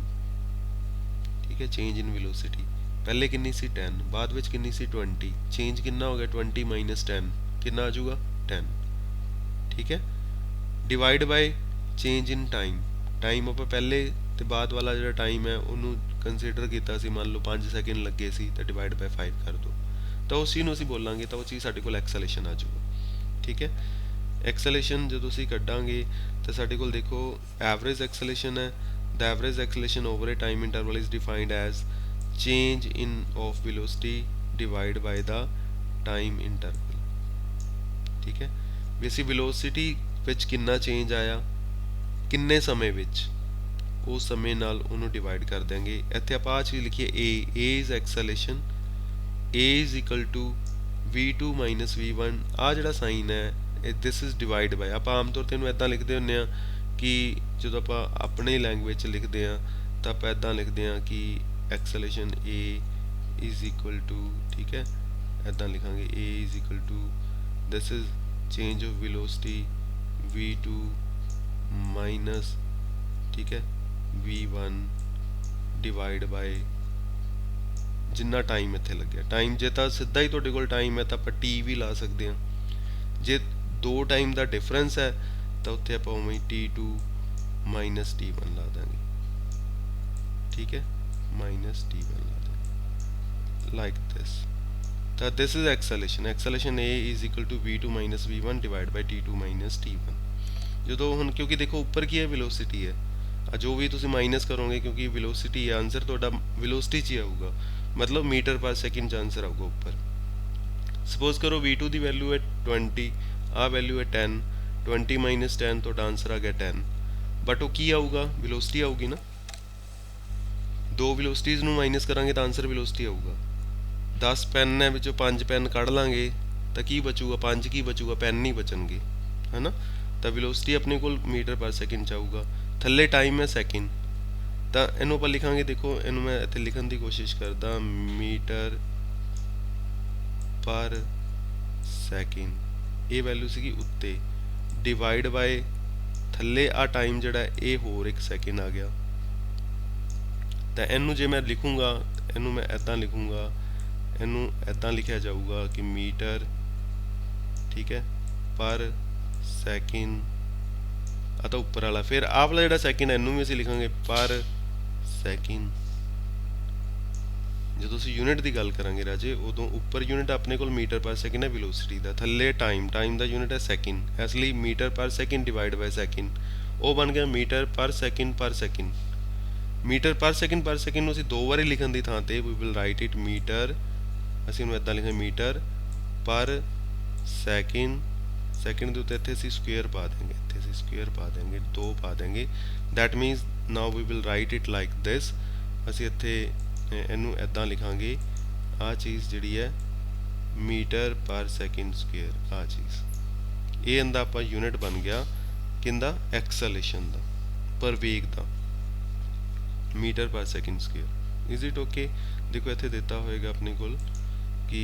ਠੀਕ ਹੈ, ਚੇਂਜ ਇਨ ਵੈਲੋਸਿਟੀ ਪਹਿਲੇ ਕਿੰਨੀ ਸੀ 10, ਬਾਅਦ ਵਿੱਚ ਕਿੰਨੀ ਸੀ 20, ਚੇਂਜ ਕਿੰਨਾ ਹੋ ਗਿਆ 20 ਮਾਈਨਸ 10 ਕਿੰਨਾ ਆ ਜਾਊਗਾ 10। ਠੀਕ ਹੈ, divide by change in time. Time ਆਪਾਂ ਪਹਿਲੇ ਤੇ ਬਾਅਦ ਵਾਲਾ ਜਿਹੜਾ ਟਾਈਮ ਹੈ ਉਹਨੂੰ ਕੰਸੀਡਰ ਕੀਤਾ ਸੀ, ਮੰਨ ਲਓ 5 ਸੈਕਿੰਡ ਲੱਗੇ ਸੀ ਤਾਂ ਡਿਵਾਈਡ ਬਾਈ 5 ਕਰ ਦਿਓ, ਤਾਂ ਉਸ ਚੀਜ਼ ਨੂੰ ਅਸੀਂ ਬੋਲਾਂਗੇ ਤਾਂ ਉਹ ਚੀਜ਼ ਸਾਡੇ ਕੋਲ ਐਕਸਲੇਸ਼ਨ ਆ ਜਾਊਗਾ। ਠੀਕ ਹੈ, ਐਕਸਲੇਸ਼ਨ ਜਦੋਂ ਅਸੀਂ ਕੱਢਾਂਗੇ ਤਾਂ ਸਾਡੇ ਕੋਲ ਦੇਖੋ ਐਵਰੇਜ ਐਕਸਲੇਸ਼ਨ ਹੈ। The average acceleration over a time interval is defined as change in of velocity divided by the time interval। ठीक है, ਵੀ ਅਸੀਂ velocity ਵਿੱਚ ਕਿੰਨਾ ਚੇਂਜ ਆਇਆ ਕਿੰਨੇ ਸਮੇਂ ਵਿੱਚ, ਉਸ ਸਮੇਂ ਨਾਲ ਉਹਨੂੰ ਡਿਵਾਈਡ ਕਰ ਦਿਆਂਗੇ। ਇੱਥੇ ਆਪਾਂ ਆਹ ਚੀਜ਼ ਲਿਖੀਏ a is acceleration, a is equal to v2 minus v1। ਆਹ ਜਿਹੜਾ ਸਾਈਨ ਹੈ this is divide by, ਆਪਾਂ ਆਮ ਤੌਰ ਤੇ ਇਹਨੂੰ ਇੱਦਾਂ ਲਿਖਦੇ ਹੁੰਦੇ ਹਾਂ ਕਿ ਜਦੋਂ ਆਪਾਂ ਆਪਣੇ ਲੈਂਗੁਏਜ 'ਚ ਲਿਖਦੇ ਹਾਂ ਤਾਂ ਆਪਾਂ ਇੱਦਾਂ ਲਿਖਦੇ ਹਾਂ ਕਿ acceleration a is equal to, ਠੀਕ ਹੈ, ਇੱਦਾਂ ਲਿਖਾਂਗੇ a is equal to this is change of velocity v2 minus, ਠੀਕ ਹੈ, v1 ਡਿਵਾਈਡ ਬਾਈ ਜਿੰਨਾ ਟਾਈਮ ਇੱਥੇ ਲੱਗਿਆ। ਟਾਈਮ ਜੇ ਤਾਂ ਸਿੱਧਾ ਹੀ ਤੁਹਾਡੇ ਕੋਲ ਟਾਈਮ ਹੈ ਤਾਂ ਆਪਾਂ t ਵੀ ਲਾ ਸਕਦੇ ਹਾਂ, ਜੇ ਦੋ ਟਾਈਮ ਦਾ ਡਿਫਰੈਂਸ ਹੈ ਤਾਂ ਉੱਥੇ ਆਪਾਂ ਉਵੇਂ t2 ਮਾਈਨਸ t1 ਲਾ ਦਾਂਗੇ। ਠੀਕ ਹੈ, ਮਾਈਨਸ t1 ਲਾ ਦਾਂਗੇ ਲਾਈਕ ਦਿਸ। ਤਾਂ this is acceleration. Acceleration a is equal to v2 minus v1 divided by t2 minus t1। ਜਦੋਂ ਹੁਣ ਕਿਉਂਕਿ ਦੇਖੋ ਉੱਪਰ ਕੀ ਹੈ ਵੈਲੋਸਿਟੀ ਹੈ, ਜੋ ਵੀ ਤੁਸੀਂ ਮਾਈਨਸ ਕਰੋਗੇ ਕਿਉਂਕਿ ਵੈਲੋਸਿਟੀ ਹੈ, ਆਨਸਰ ਤੁਹਾਡਾ ਵੈਲੋਸਿਟੀ 'ਚ ਹੀ ਆਊਗਾ, ਮਤਲਬ ਮੀਟਰ ਪਰ ਸੈਕਿੰਡ 'ਚ ਆਨਸਰ ਆਊਗਾ ਉੱਪਰ। ਸਪੋਜ਼ ਕਰੋ v2 ਦੀ ਵੈਲਿਊ ਹੈ 20, ਆਹ ਵੈਲਿਊ ਹੈ 10, 20 ਮਾਈਨਸ 10 ਤੁਹਾਡਾ ਆਨਸਰ ਆ ਗਿਆ 10, ਬਟ ਉਹ ਕੀ ਆਊਗਾ ਵੈਲੋਸਿਟੀ ਆਊਗੀ ਨਾ, ਦੋ ਵੈਲੋਸਿਟੀਜ਼ ਨੂੰ ਮਾਈਨਸ ਕਰਾਂਗੇ ਤਾਂ ਆਨਸਰ ਵੈਲੋਸਿਟੀ ਆਊਗਾ। 10 ਪੈਨ ਹੈ, ਵਿੱਚੋਂ 5 ਪੈਨ ਕੱਢ ਲਾਂਗੇ ਤਾਂ ਕੀ ਬਚੂਗਾ 5, ਕੀ ਬਚੂਗਾ ਪੈਨ ਨਹੀਂ ਬਚਣਗੇ, ਹੈ ਨਾ। ਤਾਂ ਵੈਲੋਸਿਟੀ ਆਪਣੇ ਕੋਲ ਮੀਟਰ ਪਰ ਸੈਕਿੰਡ 'ਚ ਆਊਗਾ, ਥੱਲੇ ਟਾਈਮ ਹੈ ਸੈਕਿੰਡ, ਤਾਂ ਇਹਨੂੰ ਆਪਾਂ ਲਿਖਾਂਗੇ, ਦੇਖੋ ਇਹਨੂੰ ਮੈਂ ਇੱਥੇ ਲਿਖਣ ਦੀ ਕੋਸ਼ਿਸ਼ ਕਰਦਾ, ਮੀਟਰ ਪਰ ਸੈਕਿੰਡ ਇਹ ਵੈਲਿਊ ਸੀਗੀ ਉੱਤੇ, ਡਿਵਾਈਡ ਬਾਏ ਥੱਲੇ ਆ ਟਾਈਮ ਜਿਹੜਾ ਇਹ ਹੋਰ 1 ਸੈਕਿੰਡ ਆ ਗਿਆ। ਤਾਂ ਇਹਨੂੰ ਜੇ ਮੈਂ ਲਿਖੂੰਗਾ, ਇਹਨੂੰ ਮੈਂ ਇੱਦਾਂ ਲਿਖੂੰਗਾ, ਇਹਨੂੰ ਇੱਦਾਂ ਲਿਖਿਆ ਜਾਊਗਾ ਕਿ ਮੀਟਰ, ਠੀਕ ਹੈ, ਪਰ ਸੈਕਿੰਡ, ਆ ਤਾਂ ਉੱਪਰ ਵਾਲਾ, ਫਿਰ ਆਹ ਵਾਲਾ ਜਿਹੜਾ ਸੈਕਿੰਡ ਇਹਨੂੰ ਵੀ ਅਸੀਂ ਲਿਖਾਂਗੇ ਪਰ ਸੈਕਿੰਡ। ਜਦੋਂ ਅਸੀਂ ਯੂਨਿਟ ਦੀ ਗੱਲ ਕਰਾਂਗੇ ਰਾਜੇ, ਉਦੋਂ ਉੱਪਰ ਯੂਨਿਟ ਆਪਣੇ ਕੋਲ ਮੀਟਰ ਪਰ ਸੈਕਿੰਡ ਹੈ ਵੈਲੋਸਿਟੀ ਦਾ, ਥੱਲੇ ਟਾਈਮ ਦਾ ਯੂਨਿਟ ਹੈ ਸੈਕਿੰਡ, ਇਸ ਲਈ ਮੀਟਰ ਪਰ ਸੈਕਿੰਡ ਡਿਵਾਈਡ ਬਾਈ ਸੈਕਿੰਡ, ਉਹ ਬਣ ਗਿਆ ਮੀਟਰ ਪਰ ਸੈਕਿੰਡ ਪਰ ਸੈਕਿੰਡ। ਮੀਟਰ ਪਰ ਸੈਕਿੰਡ ਨੂੰ ਅਸੀਂ ਦੋ ਵਾਰੀ ਲਿਖਣ ਦੀ ਥਾਂ ਤੇ we will write it metre, ਅਸੀਂ ਉਹਨੂੰ ਇੱਦਾਂ ਲਿਖਾਂਗੇ ਮੀਟਰ ਪਰ ਸੈਕਿੰਡ, ਸੈਕਿੰਡ ਦੇ ਉੱਤੇ ਇੱਥੇ ਅਸੀਂ ਸਕੁਏਅਰ ਪਾ ਦੇਂਗੇ, ਇੱਥੇ ਅਸੀਂ ਸਕੁਏਅਰ ਪਾ ਦੇਂਗੇ, 2 ਪਾ ਦੇਂਗੇ। That means now we will write it like this, ਅਸੀਂ ਇੱਥੇ ਇਹਨੂੰ ਇੱਦਾਂ ਲਿਖਾਂਗੇ, ਆਹ ਚੀਜ਼ ਜਿਹੜੀ ਹੈ ਮੀਟਰ ਪਰ ਸੈਕਿੰਡ ਸਕੁਏਅਰ, ਆਹ ਚੀਜ਼, ਇਹ ਇਹਦਾ ਆਪਾਂ ਯੂਨਿਟ ਬਣ ਗਿਆ ਕਿੰਦਾ ਐਕਸਲੇਸ਼ਨ ਦਾ, ਪਰ ਵੇਗ ਦਾ, ਮੀਟਰ ਪਰ second square. Is it okay. ਦੇਖੋ ਇੱਥੇ ਦਿੱਤਾ ਹੋਏਗਾ ਆਪਣੇ ਕੋਲ ਕਿ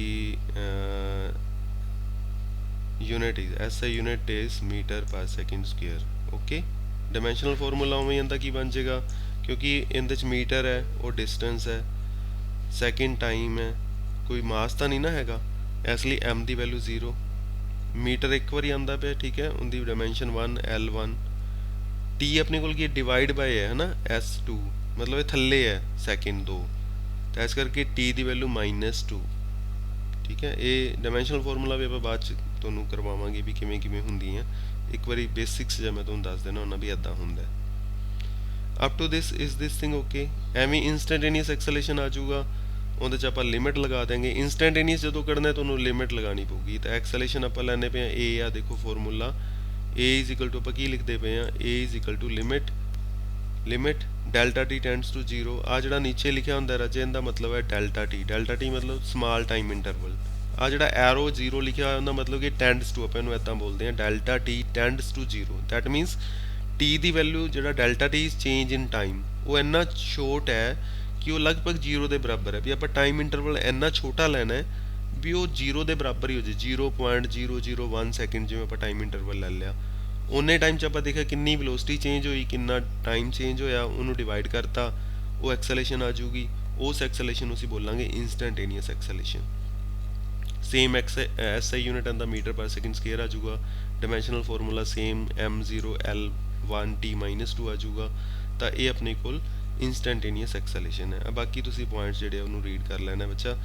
unit is SI unit is metre ਪਰ second square. Okay, dimensional formula ਉਵੇਂ ਇਹਦਾ ਕੀ ਬਣ ਜਾਏਗਾ, ਕਿਉਂਕਿ ਇਹਦੇ 'ਚ ਮੀਟਰ ਹੈ ਉਹ ਡਿਸਟੈਂਸ ਹੈ, ਸੈਕਿੰਡ ਟਾਈਮ ਹੈ, ਕੋਈ ਮਾਸ ਤਾਂ ਨਹੀਂ ਨਾ ਹੈਗਾ, ਇਸ ਲਈ m ਦੀ ਵੈਲਿਊ 0, ਮੀਟਰ ਇੱਕ ਵਾਰੀ ਆਉਂਦਾ ਪਿਆ, ਠੀਕ ਹੈ, ਉਹਦੀ ਡਾਇਮੈਂਸ਼ਨ 1 L1, t ਆਪਣੇ ਕੋਲ ਕੀ ਡਿਵਾਈਡ ਬਾਈ ਹੈ ਨਾ S2, ਮਤਲਬ ਇਹ ਥੱਲੇ ਹੈ ਸੈਕਿੰਡ 2, ਤਾਂ ਇਸ ਕਰਕੇ t ਦੀ ਵੈਲਿਊ -2। ਠੀਕ ਹੈ, ਇਹ ਡਾਇਮੈਂਸ਼ਨਲ ਫਾਰਮੂਲਾ ਵੀ ਆਪਾਂ ਬਾਅਦ ਚ ਤੁਹਾਨੂੰ ਕਰਵਾਵਾਂਗੇ ਵੀ ਕਿਵੇਂ ਕਿਵੇਂ ਹੁੰਦੀਆਂ। ਇੱਕ ਵਾਰੀ ਬੇਸਿਕਸ ਜਿਹਾ ਮੈਂ ਤੁਹਾਨੂੰ ਦੱਸ ਦੇਣਾ ਹੁੰਦਾ ਵੀ ਇੱਦਾਂ ਹੁੰਦਾ। Up to this is this thing okay. ਐਵੇਂ ਇੰਸਟੈਂਟੇਨੀਅਸ ਐਕਸਲੇਸ਼ਨ ਆ ਜਾਊਗਾ, ਉਹਦੇ 'ਚ ਆਪਾਂ ਲਿਮਿਟ ਲਗਾ ਦੇਂਗੇ। ਇੰਸਟੈਂਟੇਨੀਅਸ ਜਦੋਂ ਕੱਢਣਾ ਤੁਹਾਨੂੰ ਲਿਮਿਟ ਲਗਾਉਣੀ ਪਊਗੀ। ਤਾਂ ਐਕਸਲੇਸ਼ਨ ਆਪਾਂ ਲੈਂਦੇ ਪਏ ਹਾਂ a ਆ, ਦੇਖੋ formula a is equal to ਆਪਾਂ ਕੀ ਲਿਖਦੇ ਪਏ ਹਾਂ, a is equal to limit delta t tends to 0। ਆ ਜਿਹੜਾ ਨੀਚੇ ਲਿਖਿਆ ਹੁੰਦਾ ਰਾਜੇ, ਇਹਦਾ ਮਤਲਬ ਹੈ ਡੈਲਟਾ ਟੀ ਮਤਲਬ ਸਮਾਲ ਟਾਈਮ ਇੰਟਰਵਲ। ਆ ਜਿਹੜਾ ਐਰੋ 0 ਲਿਖਿਆ ਹੋਇਆ ਉਹਦਾ ਮਤਲਬ ਕਿ ਟੈਂਡਸ ਟੂ, ਆਪਾਂ ਇਹਨੂੰ ਇੱਦਾਂ ਬੋਲਦੇ ਹਾਂ delta t tends to 0। That means t ਦੀ ਵੈਲਿਊ ਜਿਹੜਾ delta t change in time ਉਹ ਇੰਨਾ ਛੋਟ ਹੈ ਕਿ ਉਹ ਲਗਭਗ 0 ਦੇ ਬਰਾਬਰ ਹੈ। ਵੀ ਆਪਾਂ ਟਾਈਮ ਇੰਟਰਵਲ ਇੰਨਾ ਛੋਟਾ ਲੈਣਾ ਹੈ ਵੀ ਉਹ 0 ਦੇ ਬਰਾਬਰ ਹੀ ਹੋ ਜਾਏ, 0.001 ਸੈਕਿੰਡ ਜਿਵੇਂ ਆਪਾਂ ਟਾਈਮ ਇੰਟਰਵਲ ਲੈ ਲਿਆ। ਉਹਨੇ ਟਾਈਮ 'ਚ ਆਪਾਂ ਦੇਖਿਆ ਕਿੰਨੀ ਵੈਲੋਸਿਟੀ ਚੇਂਜ ਹੋਈ, ਕਿੰਨਾ ਟਾਈਮ ਚੇਂਜ ਹੋਇਆ, ਉਹਨੂੰ ਡਿਵਾਈਡ ਕਰਤਾ, ਉਹ ਐਕਸਲੇਸ਼ਨ ਆ ਜਾਊਗੀ। ਉਸ ਐਕਸਲੇਸ਼ਨ ਨੂੰ ਅਸੀਂ ਬੋਲਾਂਗੇ ਇੰਸਟੈਂਟੇਨੀਅਸ ਐਕਸਲੇਸ਼ਨ। ਸੇਮ SI ਯੂਨਿਟ ਆਂਦਾ ਮੀਟਰ ਪਰ ਸੈਕਿੰਡ ਸਕੁਅਰ ਆ ਜਾਊਗਾ। ਡਾਇਮੈਂਸ਼ਨਲ ਫਾਰਮੂਲਾ ਸੇਮ m0l1t-2 ਆ ਜਾਊਗਾ। ਤਾਂ ਇਹ ਆਪਣੇ ਕੋਲ ਇੰਸਟੈਂਟੇਨੀਅਸ ਐਕਸਲੇਸ਼ਨ ਹੈ। ਬਾਕੀ ਤੁਸੀਂ ਪੁਆਇੰਟਸ ਜਿਹੜੇ ਉਹਨੂੰ ਰੀਡ ਕਰ ਲੈਣਾ ਬੱਚਾ।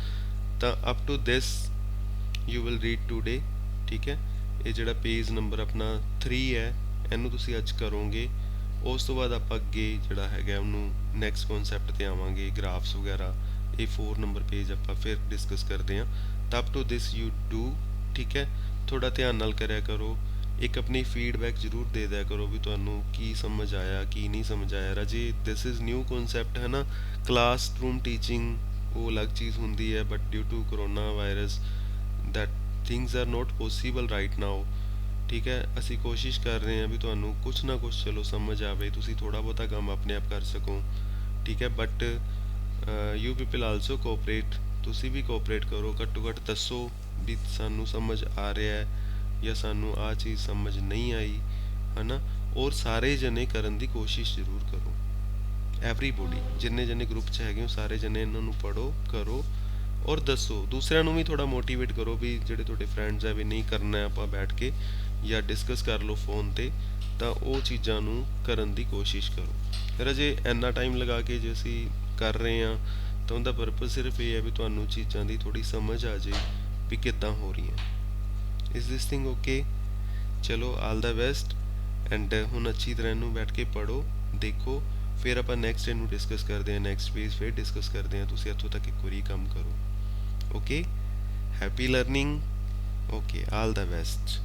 ਤਾਂ up to this you will read today. ਠੀਕ ਹੈ, ਇਹ ਜਿਹੜਾ ਪੇਜ ਨੰਬਰ ਆਪਣਾ 3 ਹੈ ਇਹਨੂੰ ਤੁਸੀਂ ਅੱਜ ਕਰੋਗੇ। ਉਸ ਤੋਂ ਬਾਅਦ ਆਪਾਂ ਅੱਗੇ ਜਿਹੜਾ ਹੈਗਾ ਉਹਨੂੰ ਨੈਕਸਟ ਕਨਸੈਪਟ ਤੇ ਆਵਾਂਗੇ, ਗ੍ਰਾਫਸ ਵਗੈਰਾ। ਇਹ 4 ਨੰਬਰ ਪੇਜ ਆਪਾਂ ਫਿਰ ਡਿਸਕਸ ਕਰਦੇ ਹਾਂ। ਤਾਂ up to this you do. ਠੀਕ ਹੈ, ਥੋੜਾ ਧਿਆਨ ਨਾਲ ਕਰਿਆ ਕਰੋ। ਇੱਕ ਆਪਣੀ ਫੀਡਬੈਕ ਜ਼ਰੂਰ ਦੇ ਦਿਆ ਕਰੋ ਵੀ ਤੁਹਾਨੂੰ ਕੀ ਸਮਝ ਆਇਆ ਕੀ ਨਹੀਂ ਸਮਝ ਆਇਆ। ਰਾਜੇ ਦਿਸ ਇਜ਼ ਨਿਊ ਕਨਸੈਪਟ ਹੈ ਨਾ, ਕਲਾਸਰੂਮ ਟੀਚਿੰਗ ਉਹ ਅਲੱਗ ਚੀਜ਼ ਹੁੰਦੀ ਹੈ, but due to corona virus that things are not possible right now. ਠੀਕ ਹੈ, ਅਸੀਂ ਕੋਸ਼ਿਸ਼ ਕਰ ਰਹੇ ਹਾਂ ਵੀ ਤੁਹਾਨੂੰ ਕੁਛ ਨਾ ਕੁਛ ਚਲੋ ਸਮਝ ਆਵੇ, ਤੁਸੀਂ ਥੋੜ੍ਹਾ ਬਹੁਤਾ ਕੰਮ ਆਪਣੇ ਆਪ ਕਰ ਸਕੋ। ਠੀਕ ਹੈ, but you people also cooperate. ਤੁਸੀਂ ਵੀ ਕੋਆਪਰੇਟ ਕਰੋ, ਘੱਟੋ ਘੱਟ ਦੱਸੋ ਵੀ ਸਾਨੂੰ ਸਮਝ ਆ ਰਿਹਾ ਹੈ ਜਾਂ ਸਾਨੂੰ ਆਹ ਚੀਜ਼ ਸਮਝ ਨਹੀਂ ਆਈ, ਹੈ ਨਾ। ਔਰ ਸਾਰੇ ਜਣੇ ਕਰਨ ਦੀ ਕੋਸ਼ਿਸ਼ ਜ਼ਰੂਰ ਕਰੋ। ਐਵਰੀਬੋਡੀ, ਜਿੰਨੇ ਜਣੇ ਗਰੁੱਪ 'ਚ ਹੈਗੇ ਹੋ ਸਾਰੇ ਜਣੇ ਇਹਨਾਂ ਨੂੰ ਪੜ੍ਹੋ, ਕਰੋ ਔਰ ਦੱਸੋ। ਦੂਸਰਿਆਂ ਨੂੰ ਵੀ ਥੋੜ੍ਹਾ ਮੋਟੀਵੇਟ ਕਰੋ ਵੀ ਜਿਹੜੇ ਤੁਹਾਡੇ ਫਰੈਂਡਸ ਹੈ ਵੀ ਨਹੀਂ ਕਰਨਾ ਆਪਾਂ ਬੈਠ ਕੇ ਜਾਂ ਡਿਸਕਸ ਕਰ ਲਓ ਫੋਨ 'ਤੇ, ਤਾਂ ਉਹ ਚੀਜ਼ਾਂ ਨੂੰ ਕਰਨ ਦੀ ਕੋਸ਼ਿਸ਼ ਕਰੋ। ਫਿਰ ਅਜੇ ਇੰਨਾ ਟਾਈਮ ਲਗਾ ਕੇ ਜੇ ਅਸੀਂ ਕਰ ਰਹੇ ਹਾਂ ਤਾਂ ਉਹਦਾ ਪਰਪਸ ਸਿਰਫ ਇਹ ਹੈ ਵੀ ਤੁਹਾਨੂੰ ਚੀਜ਼ਾਂ ਦੀ ਥੋੜ੍ਹੀ ਸਮਝ ਆ ਜਾਏ ਵੀ ਕਿੱਦਾਂ ਹੋ ਰਹੀਆਂ। Is this thing okay? ਚਲੋ ਆਲ ਦਾ ਬੈਸਟ। ਐਂਡ ਹੁਣ ਅੱਛੀ ਤਰ੍ਹਾਂ ਇਹਨੂੰ ਬੈਠ ਕੇ ਪੜ੍ਹੋ, ਦੇਖੋ, ਫਿਰ ਆਪਾਂ ਨੈਕਸਟ ਇਹਨੂੰ ਡਿਸਕਸ ਕਰਦੇ ਹਾਂ, ਨੈਕਸਟ ਪੇਜ ਫਿਰ ਡਿਸਕਸ ਕਰਦੇ ਹਾਂ। ਤੁਸੀਂ ਇੱਥੋਂ ਤੱਕ ਇੱਕ ਵਾਰੀ ਕੰਮ ਕਰੋ। Okay, happy learning. ਓਕੇ, ਆਲ ਦਾ ਬੈਸਟ।